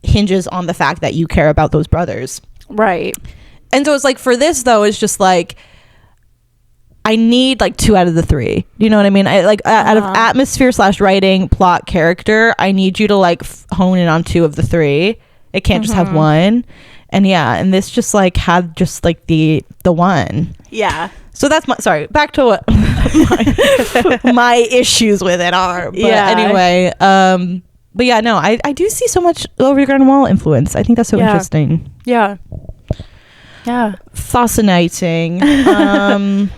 hinges on the fact that you care about those brothers. Right. And so it's like, for this though, it's just like, I need like 2 out of the 3. You know what I mean? I like out of atmosphere / writing, plot, character, I need you to like hone in on 2 of the 3. It can't just have 1. And and this just like had just like the 1. Yeah. So that's back to what my issues with it are. But anyway, but no, I do see so much Over the Garden Wall influence. I think that's so interesting. Yeah. Fascinating. I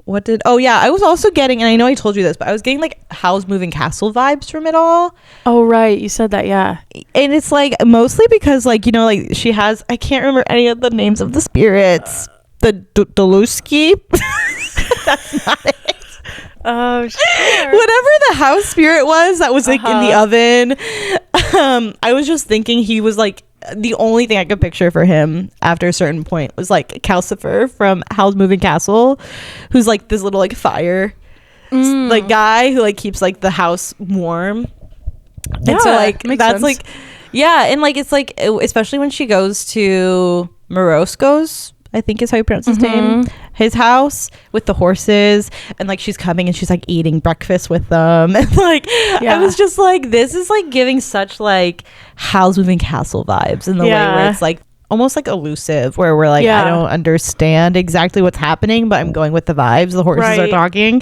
was also getting, and I know I told you this, but I was getting like Howl's Moving Castle vibes from it all. Oh right, you said that. And it's like mostly because like, you know, like she has, I can't remember any of the names of the spirits. The Doluski. That's not it. Oh sure. Whatever the house spirit was that was like in the oven. I was just thinking he was like, the only thing I could picture for him after a certain point was like Calcifer from Howl's Moving Castle, who's like this little like fire like guy who like keeps like the house warm. And so like that's sense. Like and like it's like, especially when she goes to Morosco's, I think is how you pronounce his name, his house with the horses, and like she's coming and she's like eating breakfast with them, and like I was just like, this is like giving such like Howl's Moving Castle vibes in the way where it's like almost like elusive, where we're like, Yeah. I don't understand exactly what's happening, but I'm going with the vibes. The horses are Right. talking.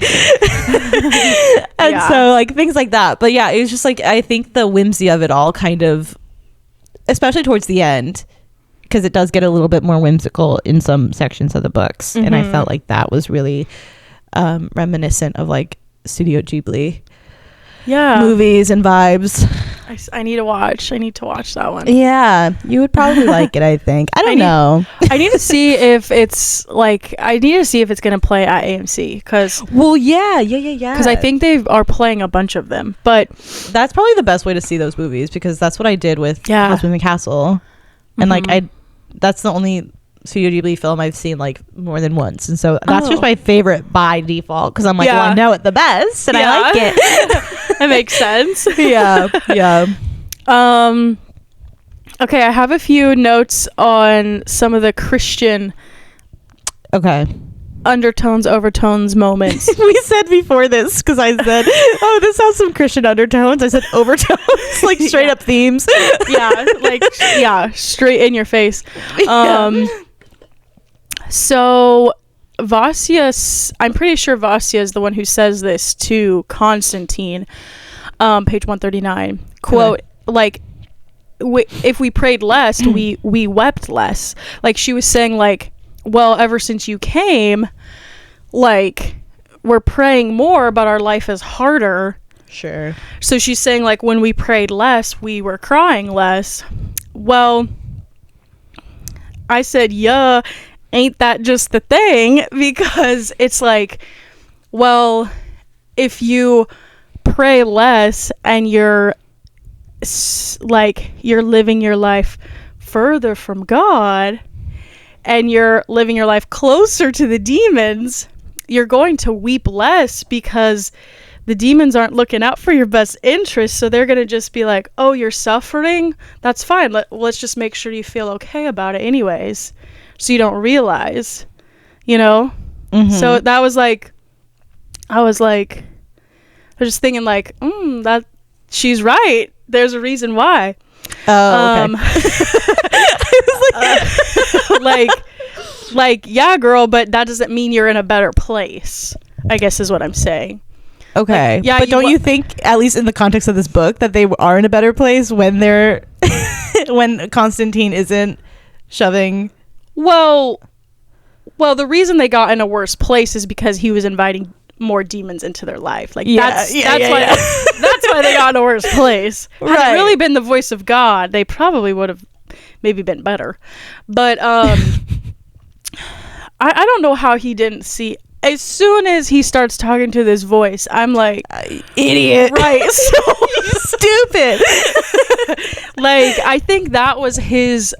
And Yeah. so like things like that. But yeah, it was just like, I think the whimsy of it all kind of, especially towards the end, because it does get a little bit more whimsical in some sections of the books. And I felt like that was really reminiscent of like Studio Ghibli movies and vibes. I need to watch that one. Yeah, you would probably like it, I think. I don't know. I need to see if it's like, gonna play at AMC, because because I think they are playing a bunch of them, but that's probably the best way to see those movies, because that's what I did with House Moving Castle. And like that's the only Studio Ghibli film I've seen like more than once, and so that's just my favorite by default, because I'm like, well, I know it the best and I like it. That makes sense. yeah. Okay, I have a few notes on some of the Christian undertones, overtones moments. We said before this, because I said, oh, this has some Christian undertones. I said overtones, like straight up themes. Straight in your face. So Vasya, I'm pretty sure Vasya is the one who says this to Constantine, page 139. Quote, like, if we prayed less, we wept less. Like, she was saying, like, well, ever since you came, like, we're praying more, but our life is harder. Sure. So she's saying, like, when we prayed less, we were crying less. Well, I said, yeah, ain't that just the thing? Because it's like, well, if you pray less and you're living your life further from God, and you're living your life closer to the demons, you're going to weep less, because the demons aren't looking out for your best interest. So they're going to just be like, oh, you're suffering? That's fine. Let's just make sure you feel okay about it anyways, so you don't realize, you know? So that was like, I was just thinking like, that she's right. There's a reason why. Oh, okay. I was like, yeah, girl, but that doesn't mean you're in a better place, I guess is what I'm saying. Okay. Like, yeah, but don't you think, at least in the context of this book, that they are in a better place when they're when Constantine isn't shoving? Well, the reason they got in a worse place is because he was inviting more demons into their life. Like, that's why that's why they got in a worse place. Right. Had it really been the voice of God, they probably would have maybe been better. But I don't know how he didn't see. As soon as he starts talking to this voice, I'm like, idiot. Right. So stupid. Like, I think that was his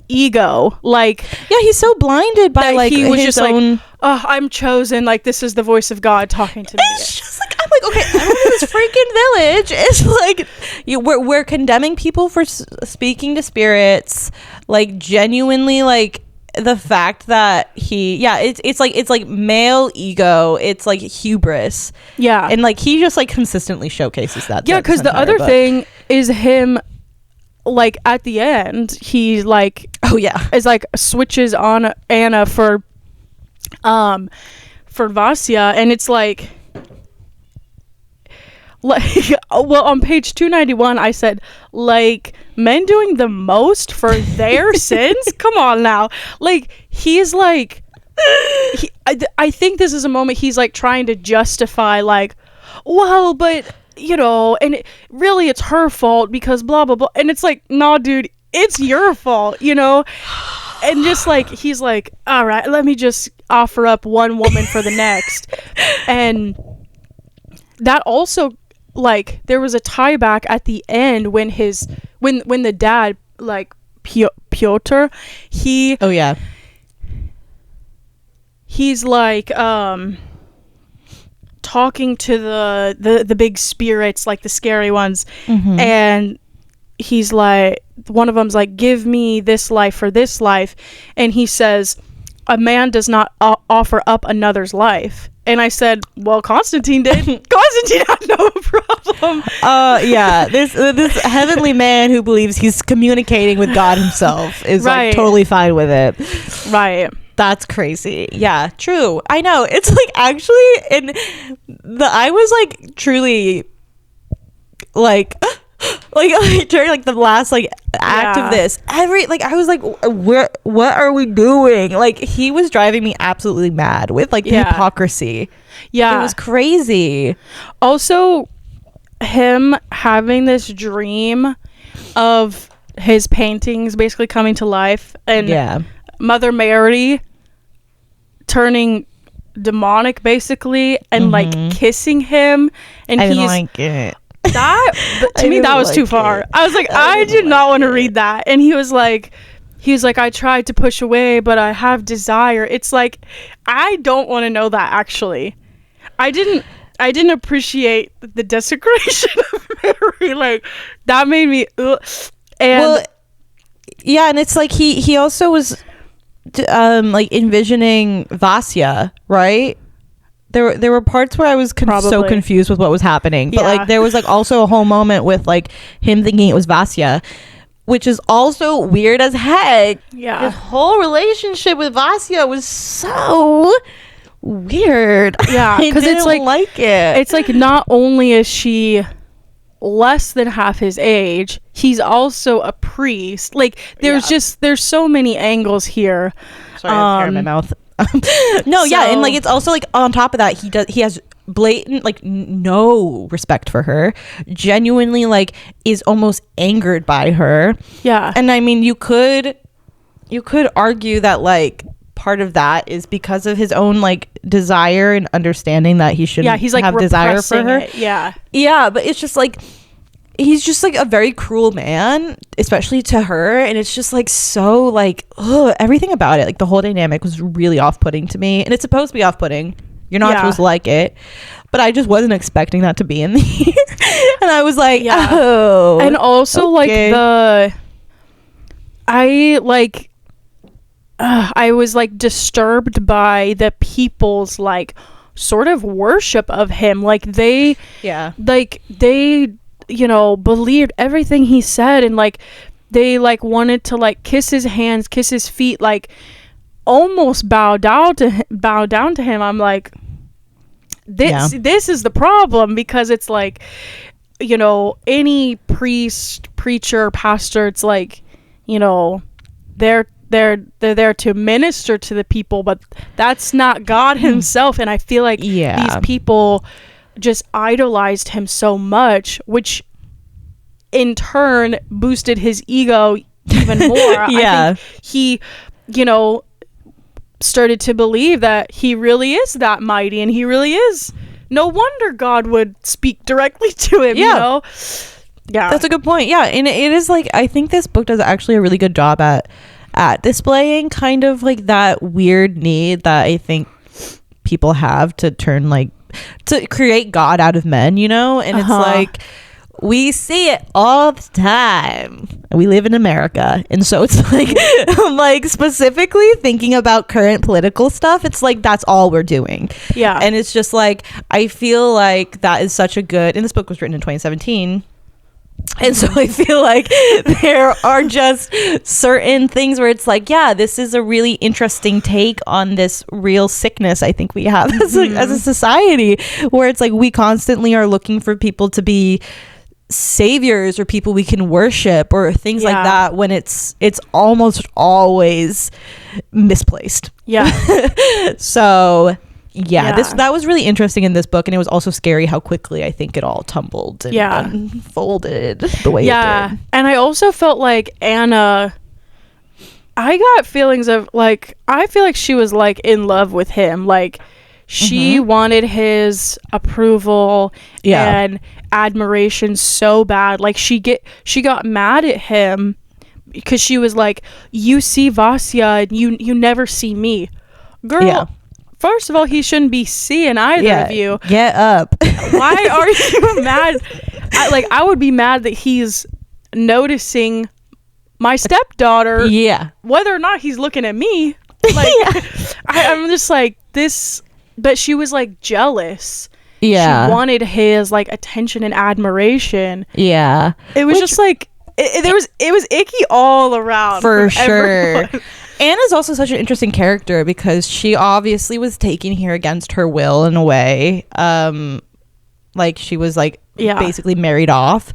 ego. Like, yeah, he's so blinded by like he was his just own. like, oh, I'm chosen. Like, this is the voice of God talking to me. It's just like, I'm like, okay, I don't know, this freaking village. It's like we're condemning people for speaking to spirits. Like, genuinely, like, the fact that it's like male ego, it's like hubris, and like he just like consistently showcases that. Because the other thing is him, like, at the end he like is like switches on Anna for Vasya, and it's like well, on page 291 I said, like, men doing the most for their sins. Come on now. Like, he's like, I think this is a moment he's like trying to justify, like, well, but you know, and really it's her fault because blah blah blah, and it's like, nah, dude, it's your fault, you know. And just like, he's like, all right, let me just offer up one woman for the next. And that also, like, there was a tie back at the end when when the dad, like, Piotr, he's like talking to the big spirits, like the scary ones, and he's like, one of them's like, give me this life for this life, and he says, a man does not offer up another's life. And I said, well, Constantine did. Constantine had no problem. Yeah, this heavenly man who believes he's communicating with God himself is like totally fine with it. Right. That's crazy. Yeah, true. I know. It's like actually I was like truly like during like the last like act of this, I was like, what are we doing? Like, he was driving me absolutely mad with like the hypocrisy. Yeah, it was crazy. Also, him having this dream of his paintings basically coming to life, and Mother Mary turning demonic basically, and like kissing him, and I didn't like it. That to me that was like too far. I was like, I did not want to read that. And he was like, I tried to push away, but I have desire. It's like, I don't want to know that. Actually, I didn't appreciate the desecration of Mary. Like, that made me and and it's like he also was like envisioning Vasya, right? There were parts where I was so confused with what was happening, but like there was like also a whole moment with like him thinking it was Vasya, which is also weird as heck. Yeah, his whole relationship with Vasya was so weird. Yeah, because it's like it. It's like, not only is she less than half his age, he's also a priest. Like, there's so many angles here. Sorry, I have hair in my mouth. And like it's also like on top of that, he has blatant like no respect for her, genuinely like is almost angered by her. And I mean, you could argue that like part of that is because of his own like desire and understanding that he shouldn't he's like have desire for her. But it's just like he's just like a very cruel man, especially to her, and it's just like so like everything about it, like the whole dynamic was really off-putting to me, and it's supposed to be off-putting. You're not supposed to like it, but I just wasn't expecting that to be in here. And I was like, oh. And also okay. I was like disturbed by the people's like sort of worship of him. Like they you know, believed everything he said, and like they like wanted to like kiss his hands, kiss his feet, like almost bow down to him. I'm like, this is the problem, because it's like, you know, any priest, preacher, pastor, it's like, you know, they're there to minister to the people, but that's not God himself. And I feel like these people just idolized him so much, which in turn boosted his ego even more. I think he, you know, started to believe that he really is that mighty, and he really is. No wonder God would speak directly to him, you know? Yeah. That's a good point. Yeah. And it is like, I think this book does actually a really good job at displaying kind of like that weird need that I think people have to turn like to create God out of men, you know? And it's like, we see it all the time. We live in America, and so it's like like specifically thinking about current political stuff, it's like that's all we're doing. And it's just like, I feel like that is such a good, and this book was written in 2017, and so I feel like there are just certain things where it's like, this is a really interesting take on this real sickness I think we have as a society, where it's like we constantly are looking for people to be saviors or people we can worship or things like that, when it's almost always misplaced. So that was really interesting in this book, and it was also scary how quickly I think it all tumbled and unfolded the way it did. And I also felt like Anna, I got feelings of like, I feel like she was like in love with him. Like she wanted his approval and admiration so bad. Like she got mad at him because she was like, you see Vasya and you never see me. Girl, first of all, he shouldn't be seeing either of you. Get up. Why are you mad? I would be mad that he's noticing my stepdaughter. Whether or not he's looking at me. Like, I'm just like, this, but she was like jealous. Yeah. She wanted his like attention and admiration. Yeah. It was just like, it was icky all around. For sure. Everyone. Anna's also such an interesting character because she obviously was taken here against her will in a way. Like she was like basically married off,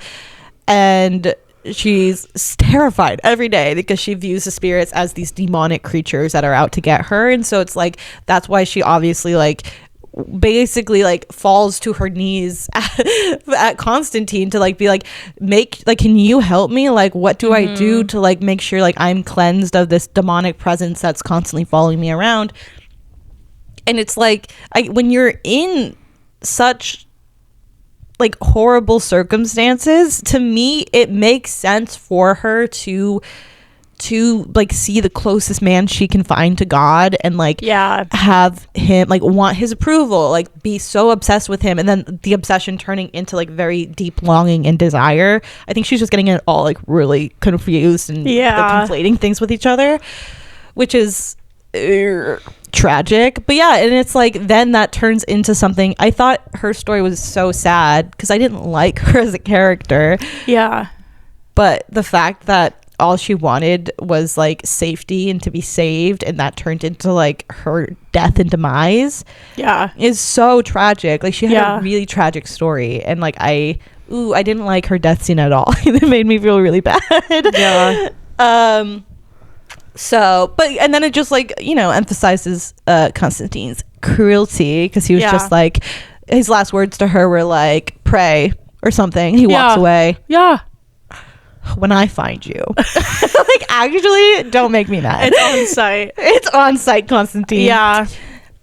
and she's terrified every day because she views the spirits as these demonic creatures that are out to get her. And so it's like, that's why she obviously like basically like falls to her knees at Constantine to like be like, can you help me, like what do I do to like make sure like I'm cleansed of this demonic presence that's constantly following me around. And it's like, when you're in such like horrible circumstances, to me it makes sense for her to like see the closest man she can find to God and like have him like want his approval, like be so obsessed with him, and then the obsession turning into like very deep longing and desire. I think she's just getting it all like really confused and like, conflating things with each other, which is tragic. But yeah, and it's like then that turns into something. I thought her story was so sad because I didn't like her as a character, but the fact that all she wanted was like safety and to be saved, and that turned into like her death and demise is so tragic. Like she had a really tragic story, and like I didn't like her death scene at all. It made me feel really bad. So, but and then it just like, you know, emphasizes Constantine's cruelty because he was just like, his last words to her were like, pray or something. He walks away. When I find you, like, actually, don't make me mad. It's on site. It's on site, Constantine. Yeah.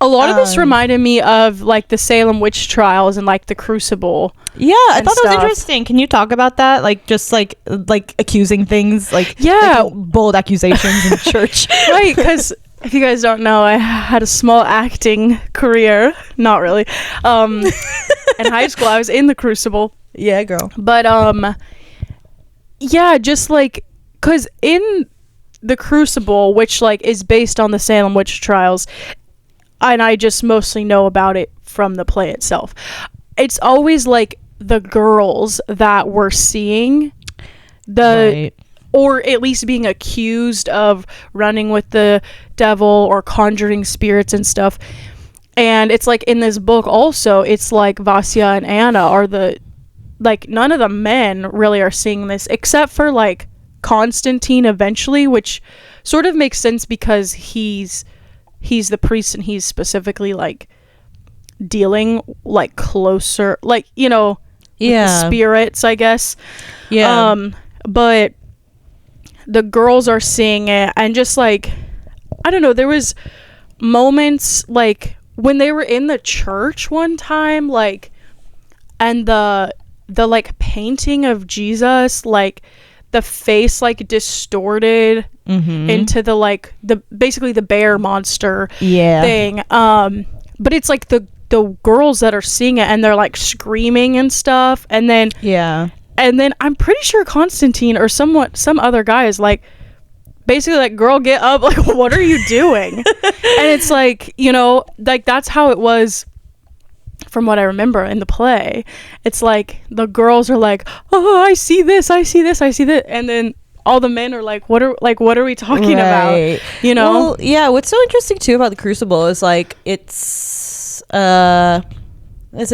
A lot of this reminded me of like the Salem witch trials and like the Crucible. Yeah, I thought that was interesting. Can you talk about that? Like just like accusing things, like bold accusations in church. Right, because if you guys don't know, I had a small acting career. Not really. In high school, I was in the Crucible. Yeah, girl. But yeah, just like, because in the Crucible, which like is based on the Salem witch trials, and I just mostly know about it from the play itself, it's always like the girls that were seeing or at least being accused of running with the devil or conjuring spirits and stuff. And it's like in this book also, it's like Vasya and Anna are the, like, none of the men really are seeing this except for like Constantine eventually, which sort of makes sense because he's the priest and he's specifically like dealing like closer, like, you know, with the spirits, I guess. But the girls are seeing it, and just like, I don't know, there was moments like when they were in the church one time, like, and the like painting of Jesus, like the face like distorted into the like the basically the bear monster thing, but it's like the girls that are seeing it and they're like screaming and stuff, and then I'm pretty sure Constantine or some other guy is like basically like, girl, get up, like what are you doing? And it's like, you know, like that's how it was from what I remember in the play. It's like the girls are like, oh, I see this, and then all the men are like, what are we talking about, you know? Well, yeah, what's so interesting too about the Crucible is like it's a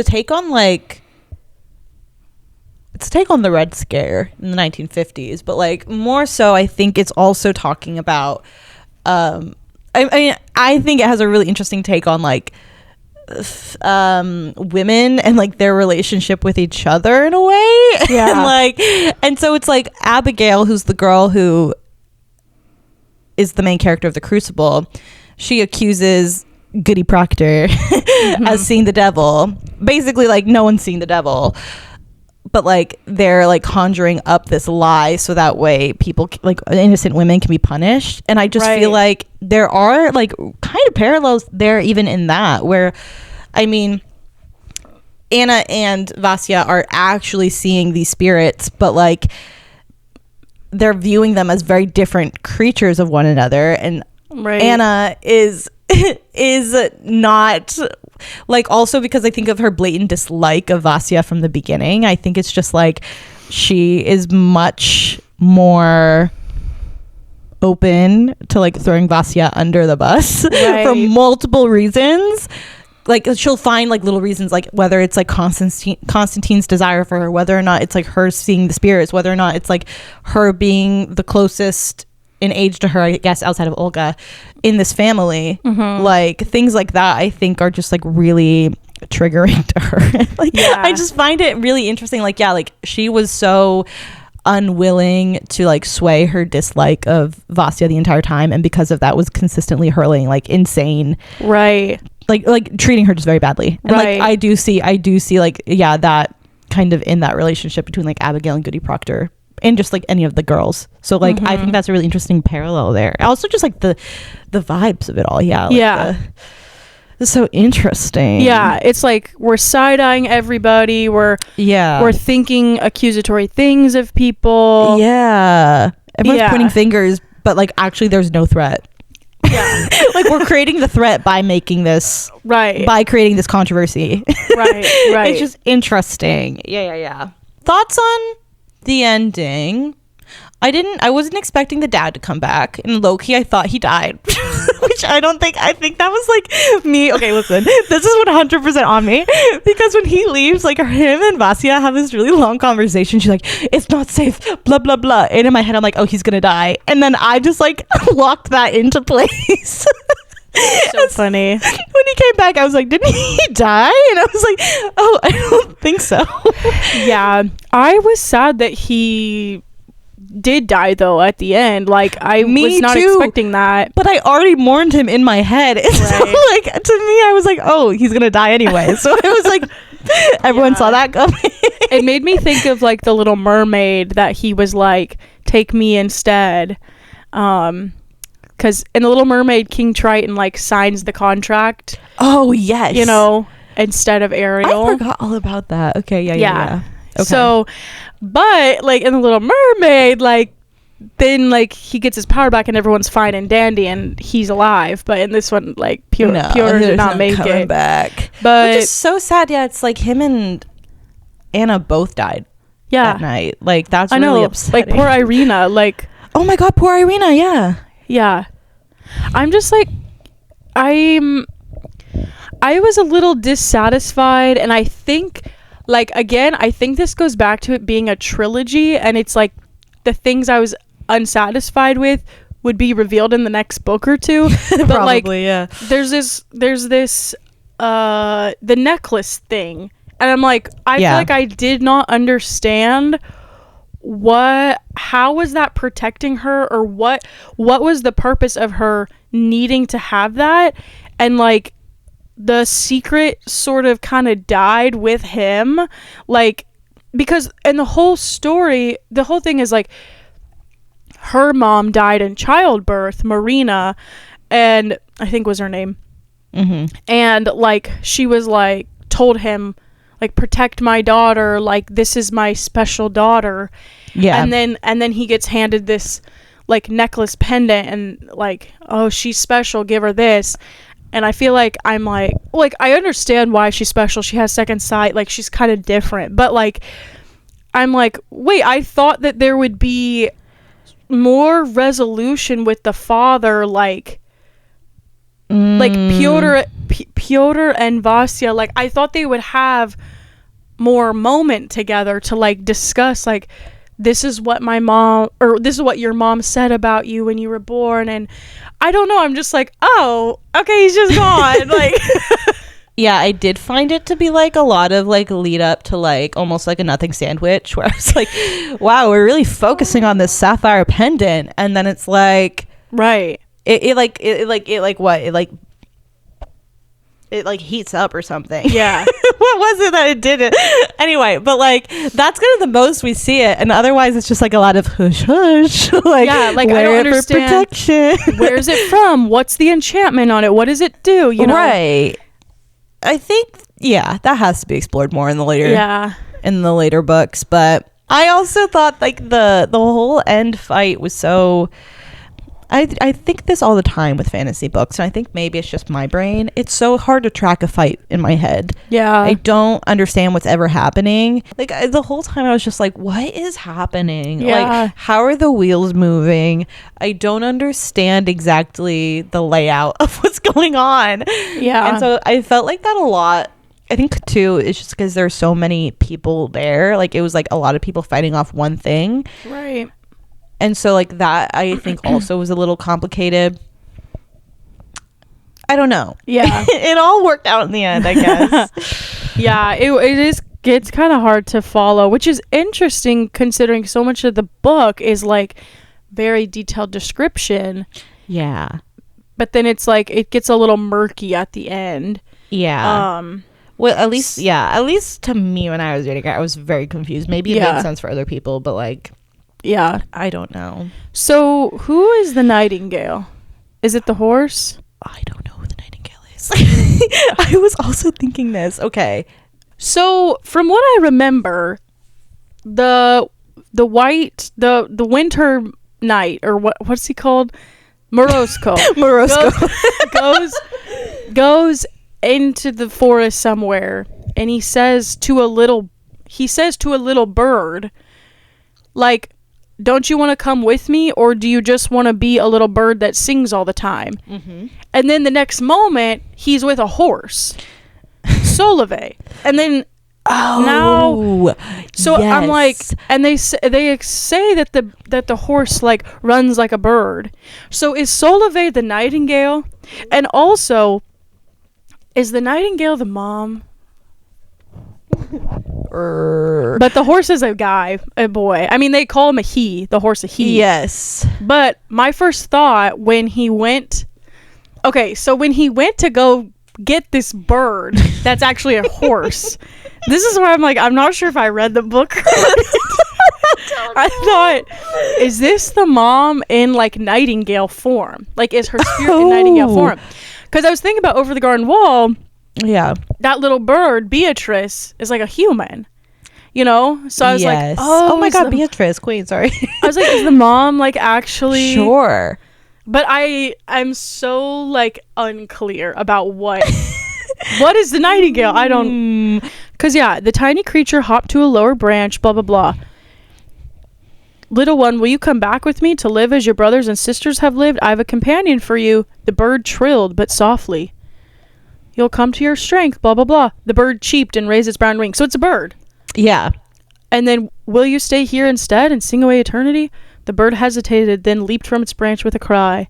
take on the Red Scare in the 1950s, but like more so I think it's also talking about I mean I think it has a really interesting take on like women and like their relationship with each other in a way. and so it's like Abigail, who's the girl who is the main character of the Crucible, she accuses Goody Proctor as seeing the devil. Basically like no one's seen the devil, but like they're like conjuring up this lie so that way people like innocent women can be punished. And I just feel like there are like kind of parallels there even in that, where I mean Anna and Vasya are actually seeing these spirits, but like they're viewing them as very different creatures of one another. And Right. Anna is not, like, also because I think of her blatant dislike of Vasya from the beginning. I think it's just like she is much more open to like throwing Vasya under the bus for multiple reasons. Like she'll find like little reasons, like whether it's like Constantine's desire for her, whether or not it's like her seeing the spirits, whether or not it's like her being the closest in age to her, I guess, outside of Olga in this family. Like things like that I think are just like really triggering to her. Like I just find it really interesting. Like like she was so unwilling to like sway her dislike of Vasya the entire time, and because of that was consistently hurling like insane, like treating her just very badly. And like I do see like that kind of in that relationship between like Abigail and Goody Proctor and just like any of the girls. So like I think that's a really interesting parallel there. Also just like the vibes of it all. It's so interesting. It's like we're side-eyeing everybody, we're thinking accusatory things of people. Everyone's pointing fingers, but like actually there's no threat. Like we're creating the threat by making this by creating this controversy. It's just interesting. Thoughts on the ending? I wasn't expecting the dad to come back, and low-key I thought he died. Which I think that was like me. Okay, listen, this is 100% on me, because when he leaves, like him and Vasya have this really long conversation. She's like, it's not safe, blah blah blah, and in my head I'm like, oh, he's gonna die, and then I just like locked that into place. So funny. When he came back, I was like, didn't he die? And I was like, oh, I don't think so. I was sad that he did die though at the end. Like I was not expecting that, but I already mourned him in my head. So like to me I was like, oh, he's gonna die anyway. So it was like everyone saw that coming. It made me think of like the Little Mermaid, that he was like, take me instead, because in the Little Mermaid, King Triton like signs the contract, you know, instead of Ariel. I forgot all about that. Okay. Okay. So, but like in the Little Mermaid, like then like he gets his power back and everyone's fine and dandy and he's alive. But in this one, like Piotr did not make it back. But which is so sad. It's like him and Anna both died that night. Like that's really upsetting. Like poor Irina. Like, oh my god, poor Irina. Yeah. I'm just like, I was a little dissatisfied, and I think, like, again, I think this goes back to it being a trilogy, and it's like the things I was unsatisfied with would be revealed in the next book or two. But probably, there's this the necklace thing, and I'm like, I feel like I did not understand how was that protecting her, or what was the purpose of her needing to have that. And like the secret sort of kind of died with him, like, because in the whole story, the whole thing is like her mom died in childbirth, Marina, and I think was her name. And like she was like told him like, protect my daughter, like this is my special daughter. And then he gets handed this like necklace pendant, and like, oh, she's special, give her this. And I feel like I'm like I understand why she's special, she has second sight, like she's kind of different, but like I'm like, wait, I thought that there would be more resolution with the father, like Piotr and Vasya, like I thought they would have more moment together to like discuss, like, this is what my mom, or this is what your mom said about you when you were born. And I don't know, I'm just like, oh, okay, he's just gone. Like yeah, I did find it to be like a lot of like lead up to like almost like a nothing sandwich, where I was like, wow, we're really focusing on this sapphire pendant, and then it's like, it heats up or something. Yeah. What was it that it did? Anyway, but like that's kind of the most we see it, and otherwise it's just like a lot of hush hush. Like, yeah, like I don't understand. Protection. Where's it from? What's the enchantment on it? What does it do? You know? Right. I think that has to be explored more in the later books. But I also thought like the whole end fight was so I think this all the time with fantasy books, and I think maybe it's just my brain. It's so hard to track a fight in my head. Yeah. I don't understand what's ever happening. Like the whole time I was just like, what is happening? Yeah. Like, how are the wheels moving? I don't understand exactly the layout of what's going on. Yeah. And so I felt like that a lot. I think too, it's just because there's so many people there. Like, it was like a lot of people fighting off one thing. Right. And so like that, I think also was a little complicated. I don't know. Yeah. It all worked out in the end, I guess. Yeah, it's kind of hard to follow, which is interesting considering so much of the book is like very detailed description. Yeah. But then it's like it gets a little murky at the end. Yeah. Well, at least to me when I was reading it, I was very confused. Maybe it makes sense for other people, but like, yeah, I don't know. So who is the Nightingale? Is it the horse? I don't know who the Nightingale is. I was also thinking this. Okay. So from what I remember, the winter night, or what's he called? Morosco. goes into the forest somewhere, and he says to a little bird, like, don't you want to come with me, or do you just want to be a little bird that sings all the time? Mm-hmm. And then the next moment he's with a horse, Solove, and then now, so yes. I'm like, and they say that the horse like runs like a bird. So is Solove the Nightingale? And also, is the Nightingale the mom? But the horse is a boy. I mean, they call him a he, the horse a he. Yes. But my first thought when he went to go get this bird that's actually a horse, this is where I'm like, I'm not sure if I read the book right. I thought, is this the mom in like Nightingale form? Like, is her spirit in Nightingale form? Because I was thinking about Over the Garden Wall. Yeah, that little bird Beatrice is like a human, you know. So I was like, oh my god, Beatrice, queen, sorry. I was like, is the mom like actually sure? But I'm so like unclear about what is the Nightingale. I don't, because the tiny creature hopped to a lower branch, blah blah blah. Little one, will you come back with me to live as your brothers and sisters have lived? I have a companion for you. The bird trilled, but softly. You'll come to your strength, blah, blah, blah. The bird cheeped and raised its brown wings. So it's a bird. Yeah. And then, will you stay here instead and sing away eternity? The bird hesitated, then leaped from its branch with a cry.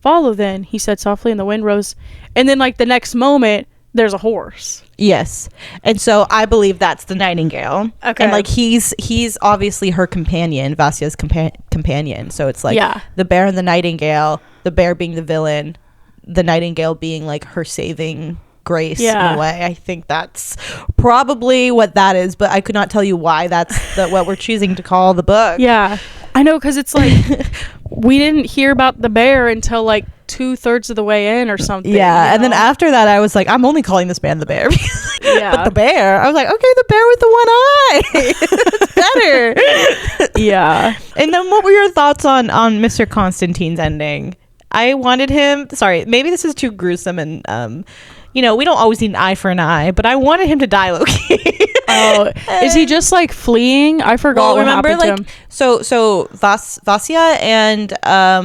Follow then, he said softly, and the wind rose. And then, like, the next moment, there's a horse. Yes. And so I believe that's the Nightingale. Okay. And like he's obviously her companion, Vasia's companion. So it's like the bear and the Nightingale, the bear being the villain, the Nightingale being like her saving grace in a way. I think that's probably what that is, but I could not tell you why that's what we're choosing to call the book. Yeah. I know, because it's like we didn't hear about the bear until like 2/3 of the way in or something. Yeah, you know? And then after that, I was like, I'm only calling this man the bear. But the bear, I was like, okay, the bear with the one eye. It's better. Yeah. And then what were your thoughts on Mr. Constantine's ending? I wanted him, sorry, maybe this is too gruesome and, we don't always need an eye for an eye, but I wanted him to die low-key. Oh, is he just like fleeing? I forgot what happened to him. So Vasia and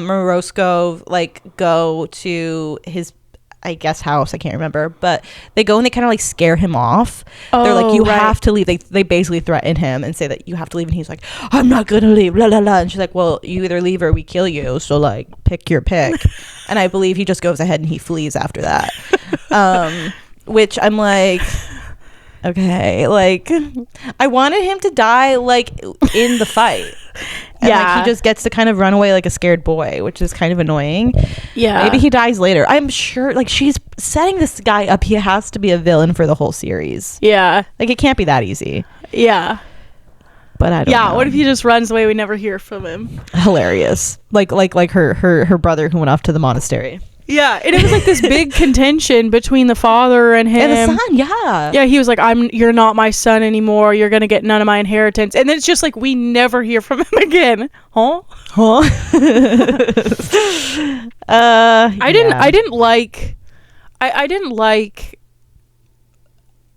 Morosco like go to his, I guess, house. I can't remember, but they go and they kind of like scare him off. They're like, you have to leave. They basically threaten him and say that you have to leave, and he's like, I'm not gonna leave. La la la. And she's like, well, you either leave or we kill you. So like, pick your pick. And I believe he just goes ahead and he flees after that. Which I'm like, okay, like I wanted him to die like in the fight. And like he just gets to kind of run away like a scared boy, which is kind of annoying. Yeah. Maybe he dies later. I'm sure like she's setting this guy up. He has to be a villain for the whole series. Yeah. Like it can't be that easy. Yeah. But I don't know. What if he just runs away? We never hear from him. Hilarious. Like her brother who went off to the monastery. Yeah, and it was like this big contention between the father and him. And the son, yeah. Yeah, he was like, you're not my son anymore. You're going to get none of my inheritance. And then it's just like, we never hear from him again. Huh? I didn't like,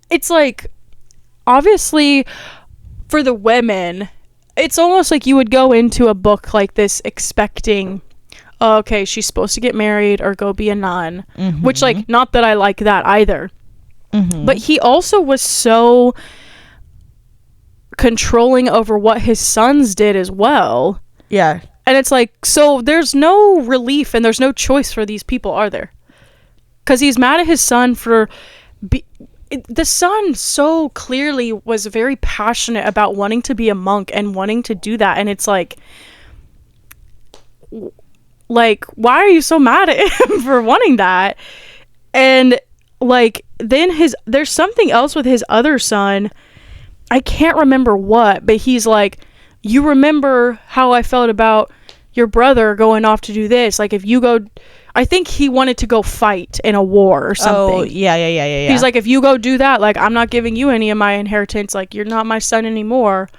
it's like, obviously for the women, it's almost like you would go into a book like this expecting, oh, okay, she's supposed to get married or go be a nun, which, like, not that I like that either. But he also was so controlling over what his sons did as well. Yeah. And it's like, so there's no relief and there's no choice for these people, are there? Because he's mad at his son for... the son so clearly was very passionate about wanting to be a monk and wanting to do that. And it's like, why are you so mad at him for wanting that? And like, then there's something else with his other son. I can't remember what, but he's like, you remember how I felt about your brother going off to do this? Like, if you go... I think he wanted to go fight in a war or something. Oh, yeah. He's like, if you go do that, like, I'm not giving you any of my inheritance. Like, you're not my son anymore.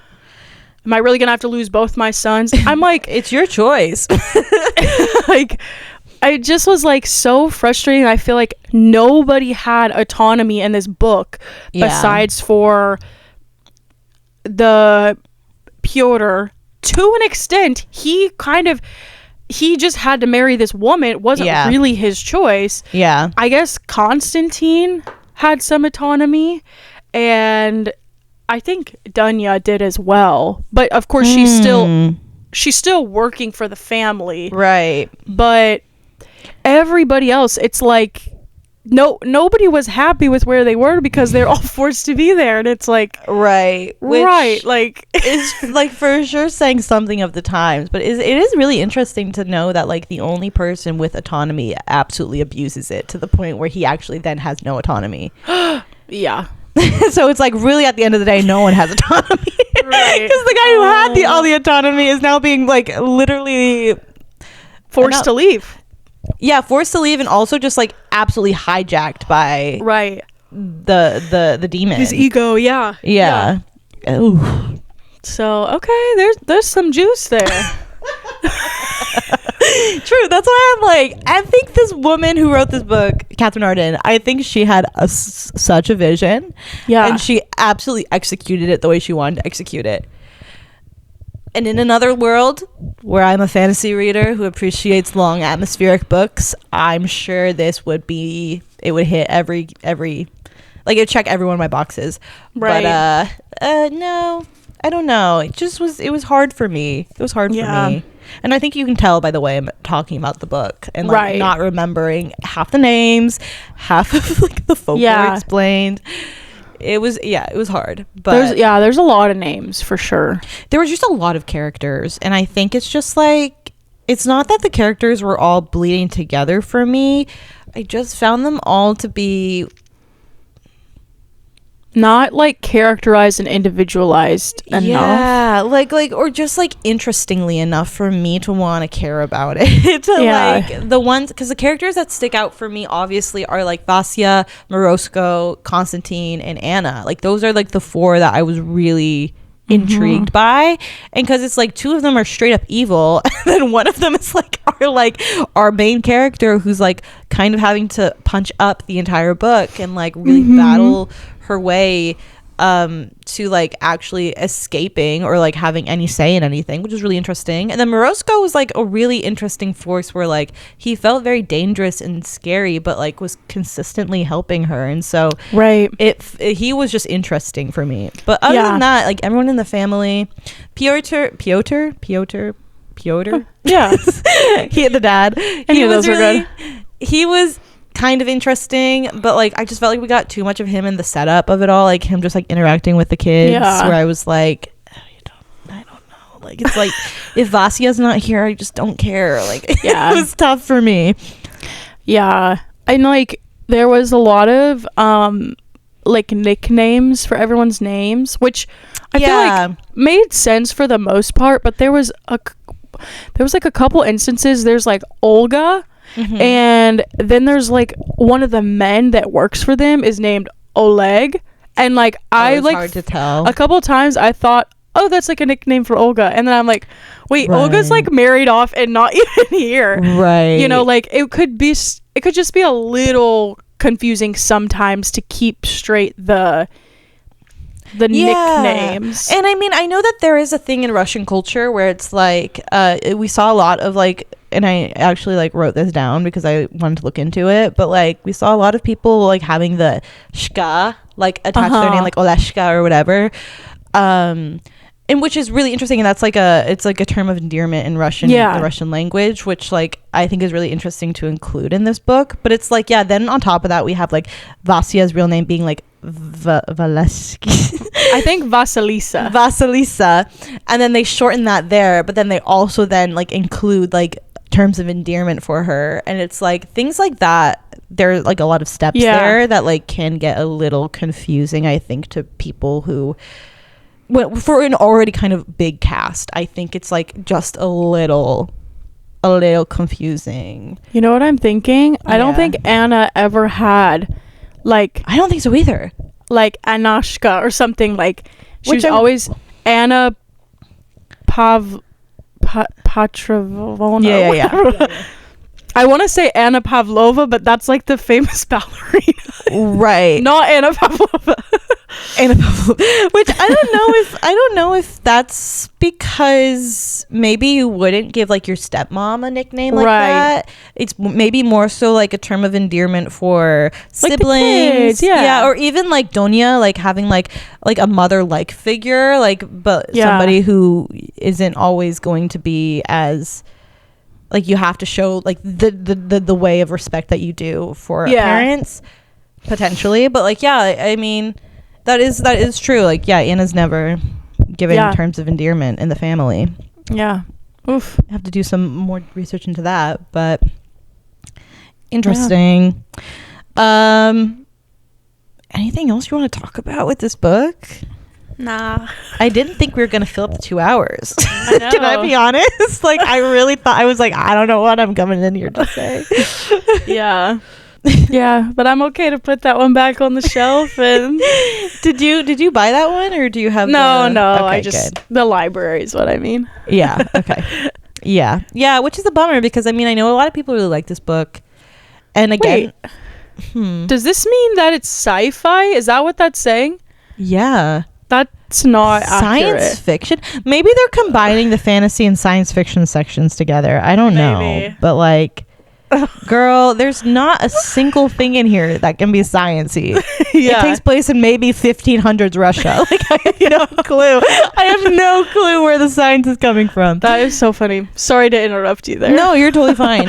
Am I really going to have to lose both my sons? I'm like... It's your choice. Like, I just was, like, so frustrating. I feel like nobody had autonomy in this book besides for the Piotr. To an extent, he just had to marry this woman. It wasn't really his choice. Yeah. I guess Constantine had some autonomy, and I think Dunya did as well. But of course, she's still working for the family. Right. But everybody else, it's like nobody was happy with where they were because they're all forced to be there, and it's like right, like it's like for sure saying something of the times, but it is really interesting to know that like the only person with autonomy absolutely abuses it to the point where he actually then has no autonomy. Yeah. So it's like really at the end of the day, no one has autonomy, right? Because the guy who had all the autonomy is now being like literally forced to leave. Yeah, forced to leave, and also just like absolutely hijacked by the demon. His ego, yeah. Ooh. So okay, there's some juice there. True, that's why I'm like, I think this woman who wrote this book, Katherine Arden, I think she had such a vision, and she absolutely executed it the way she wanted to execute it. And in another world where I'm a fantasy reader who appreciates long atmospheric books, I'm sure it would hit every like it'd check every one of my boxes. Right. But no, I don't know. It was hard for me. It was hard for me. And I think you can tell by the way I'm talking about the book and like not remembering half the names, half of like the folklore explained. It was hard, but there's a lot of names for sure. There was just a lot of characters, and I think it's just like, it's not that the characters were all bleeding together for me. I just found them all to be not like characterized and individualized enough. Yeah, like or just like interestingly enough for me to want to care about it. Like the ones, because the characters that stick out for me obviously are like Vasya, Morozko, Constantine, and Anna. Like those are like the four that I was really intrigued by, and because it's like two of them are straight up evil, and then one of them is like our main character who's like kind of having to punch up the entire book and like really battle her way to like actually escaping or like having any say in anything, which is really interesting. And then Morozko was like a really interesting force where like he felt very dangerous and scary but like was consistently helping her, and so he was just interesting for me. But other than that, like everyone in the family, Piotr he the dad, any of those are good. He was kind of interesting, but like I just felt like we got too much of him in the setup of it all, like him just like interacting with the kids, where I was like, I don't know, like it's like if Vasya's not here, I just don't care. Like it was tough for me. And like there was a lot of like nicknames for everyone's names, which I feel like made sense for the most part, but there was like a couple instances. There's like Olga, And then there's like one of the men that works for them is named Oleg, and like I like hard to tell. a couple of times I thought, oh, that's like a nickname for Olga, and then I'm like, wait, Olga's like married off and not even here, right? You know, like it could just be a little confusing sometimes to keep straight the nicknames. And I mean, I know that there is a thing in Russian culture where it's like we saw a lot of like, and I actually like wrote this down because I wanted to look into it, but like we saw a lot of people like having the shka like attached to their name, like Oleshka or whatever, and which is really interesting, and that's like it's like a term of endearment in Russian, the Russian language, which like I think is really interesting to include in this book. But it's like, then on top of that we have like Vasya's real name being like Valesky. I think Vasilisa, and then they shorten that there, but then they also then like include like terms of endearment for her, and it's like things like that. There are like a lot of steps there that like can get a little confusing, I think, to people who, for an already kind of big cast, I think it's like just a little confusing. You know what I'm thinking? I don't think Anna ever had like, I don't think so either, like Anashka or something. Like she was always Anna Patrovona. Yeah. I want to say Anna Pavlova, but that's like the famous ballerina, right? Not Anna Pavlova. Anna Pavlova, which I don't know if that's because maybe you wouldn't give like your stepmom a nickname like that. It's maybe more so like a term of endearment for like siblings, the kids, or even like Donya, like having like a mother like figure, like but somebody who isn't always going to be as like, you have to show like the way of respect that you do for parents potentially. But like I mean that is true. Like Anna's never given terms of endearment in the family. Oof. I have to do some more research into that, but interesting. Anything else you want to talk about with this book? Nah. I didn't think we were gonna fill up the 2 hours. I know. Can I be honest? Like, I really thought, I was like, I don't know what I'm coming in here to say. But I'm okay to put that one back on the shelf. And did you buy that one, or do you have no okay, I just good. The library is what I mean. Okay. Which is a bummer, because I mean, I know a lot of people really like this book, and again, does this mean that it's sci-fi? Is that what that's saying? That's not science accurate. Fiction. Maybe they're combining the fantasy and science fiction sections together. I don't know. But like, girl, there's not a single thing in here that can be sciencey. It takes place in maybe 1500s Russia. Like, I have no clue. I have no clue where the science is coming from. That is so funny. Sorry to interrupt you there. No, you're totally fine.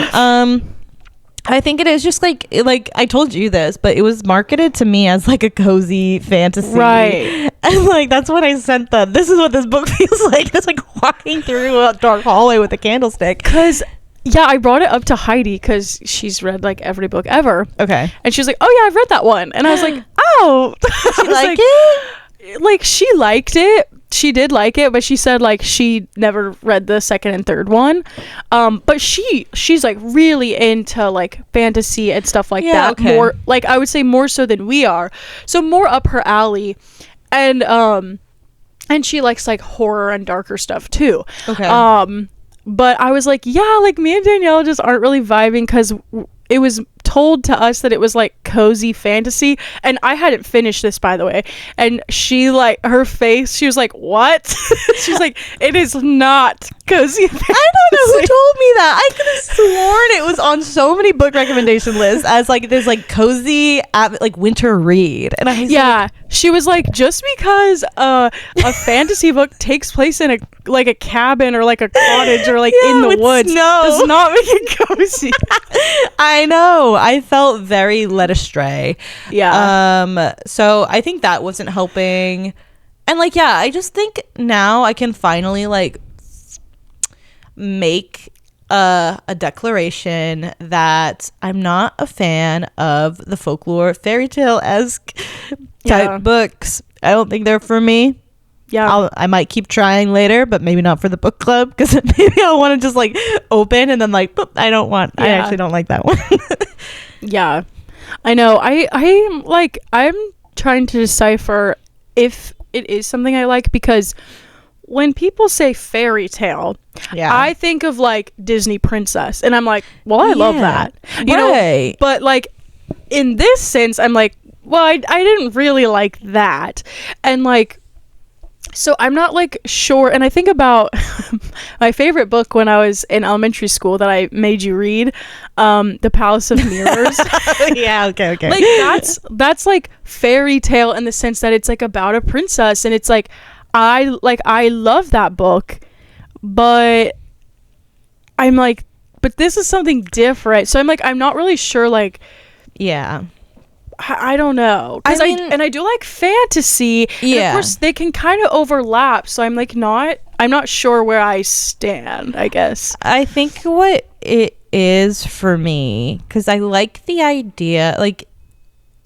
I think it is just like I told you this, but it was marketed to me as like a cozy fantasy, right? And like that's what I sent them. This is what this book feels like. It's like walking through a dark hallway with a candlestick. Cause I brought it up to Heidi because she's read like every book ever. Okay, and she's like, "Oh yeah, I've read that one," and I was like, "Oh, she liked it." Like she liked it. She did like it, but she said like she never read the second and third one. But she's like really into like fantasy and stuff like that. Okay. More like, I would say more so than we are. So more up her alley. And she likes like horror and darker stuff too. Okay. But I was like, like me and Danielle just aren't really vibing, because it was told to us that it was like cozy fantasy, and I hadn't finished this, by the way, and she like, her face, she was like, what? She's like, it is not cozy fantasy. I don't know who told me that. I could have sworn it was on so many book recommendation lists as like this like cozy like winter read, and I was like, she was like, just because a fantasy book takes place in a cabin or like a cottage or like in the woods does not make it cozy. I know. I felt very led astray. So I think that wasn't helping. And like, I just think now I can finally like make a declaration that I'm not a fan of the folklore fairy tale-esque type books. I don't think they're for me. Yeah. I might keep trying later, but maybe not for the book club, because maybe I'll want to just like open and then like, boop, I actually don't like that one. Yeah. I know. I'm trying to decipher if it is something I like, because when people say fairy tale, I think of like Disney princess, and I'm like, well, I love that. You know, but like in this sense, I'm like, well, I didn't really like that. And like, so I'm not like sure. And I think about my favorite book when I was in elementary school that I made you read, The Palace of Mirrors. Yeah, okay. Like that's like fairy tale in the sense that it's like about a princess, and it's like I love that book, but I'm like, but this is something different. So I'm like, I'm not really sure. Like, yeah. I don't know, because I do like fantasy. Yeah, and of course they can kind of overlap. So I'm like, I'm not sure where I stand, I guess. I think what it is for me, because I like the idea, like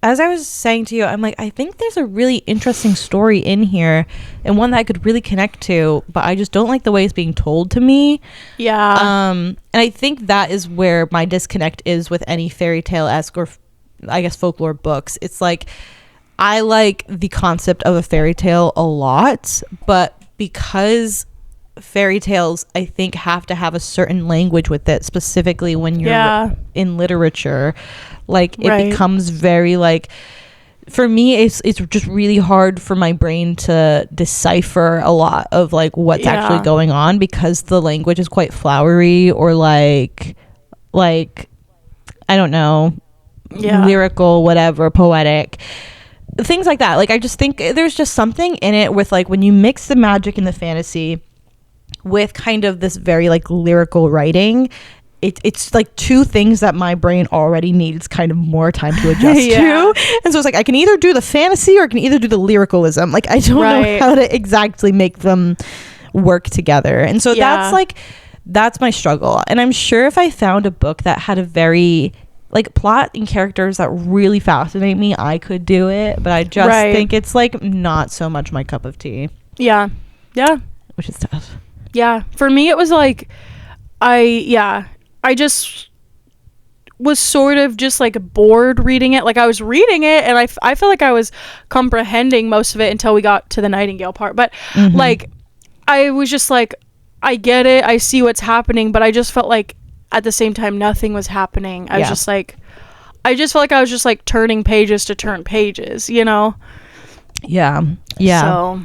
as I was saying to you, I'm like, I think there's a really interesting story in here, and one that I could really connect to, but I just don't like the way it's being told to me. Yeah. And I think that is where my disconnect is with any fairy tale-esque or I guess folklore books. It's like, I like the concept of a fairy tale a lot, but because fairy tales, I think, have to have a certain language with it, specifically when you're in literature, like it becomes very like, for me it's just really hard for my brain to decipher a lot of like what's actually going on, because the language is quite flowery or like I don't know, lyrical, whatever, poetic, things like that. Like I just think there's just something in it with like when you mix the magic and the fantasy with kind of this very like lyrical writing, it's like two things that my brain already needs kind of more time to adjust to. And so it's like I can either do the fantasy or I can either do the lyricalism. Like I don't know how to exactly make them work together. And so that's my struggle. And I'm sure if I found a book that had a very like plot and characters that really fascinate me, I could do it, but I just think it's like not so much my cup of tea. Yeah Which is tough. Yeah, for me it was like I just was sort of just like bored reading it. Like I was reading it and I feel like I was comprehending most of it until we got to the Nightingale part, but like I was just like, I get it, I see what's happening, but I just felt like at the same time nothing was happening. I was just like, I just felt like I was just like turning pages to turn pages, you know? Yeah. So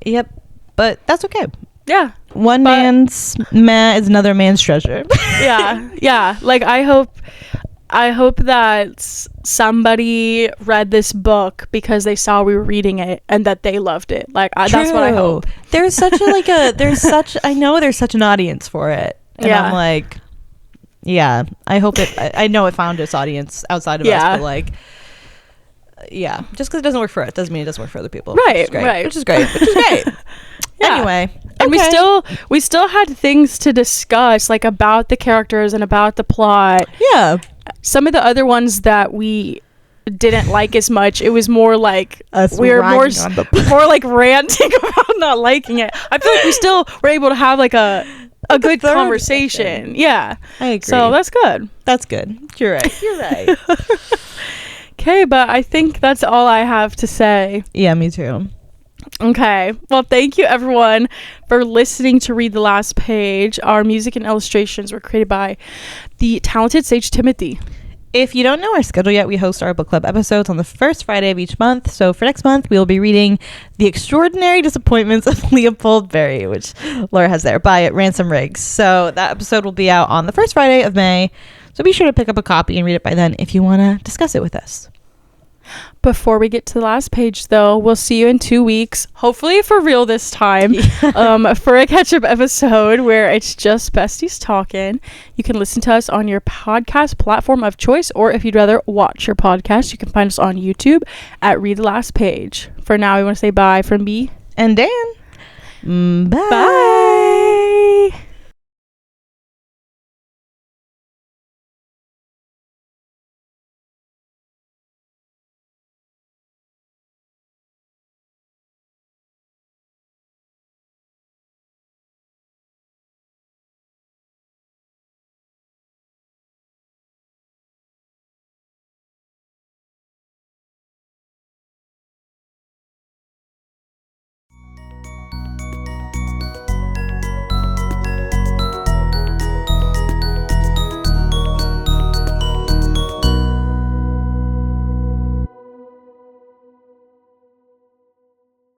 yep, but that's okay. Yeah, one man's meh is another man's treasure. yeah like I hope that somebody read this book because they saw we were reading it and that they loved it. Like that's what I hope. There's such I know there's such an audience for it, and I'm like, yeah, I hope it. I know it found its audience outside of us, but like, yeah, just because it doesn't work for it doesn't mean it doesn't work for other people. Which is great. Anyway, and we still had things to discuss, like about the characters and about the plot. Some of the other ones that we didn't like as much, it was more like we were more like ranting about not liking it. I feel like we still were able to have like a good conversation. I agree. So that's good. You're right. Okay, but I think that's all I have to say. Yeah, me too. Okay, well, thank you everyone for listening to Read the Last Page. Our music and illustrations were created by the talented Sage Timothy. If you don't know our schedule yet, we host our book club episodes on the first Friday of each month. So for next month, we will be reading The Extraordinary Disappointments of Leopold Berry, which Laura has there, by Ransom Riggs. So that episode will be out on the first Friday of May. So be sure to pick up a copy and read it by then if you want to discuss it with us. Before we get to the last page, though, we'll see you in 2 weeks, hopefully for real this time, for a catch-up episode where it's just besties talking. You can listen to us on your podcast platform of choice, or if you'd rather watch your podcast, you can find us on YouTube at Read the Last Page. For now, we want to say bye from B and Dan. Bye. Bye.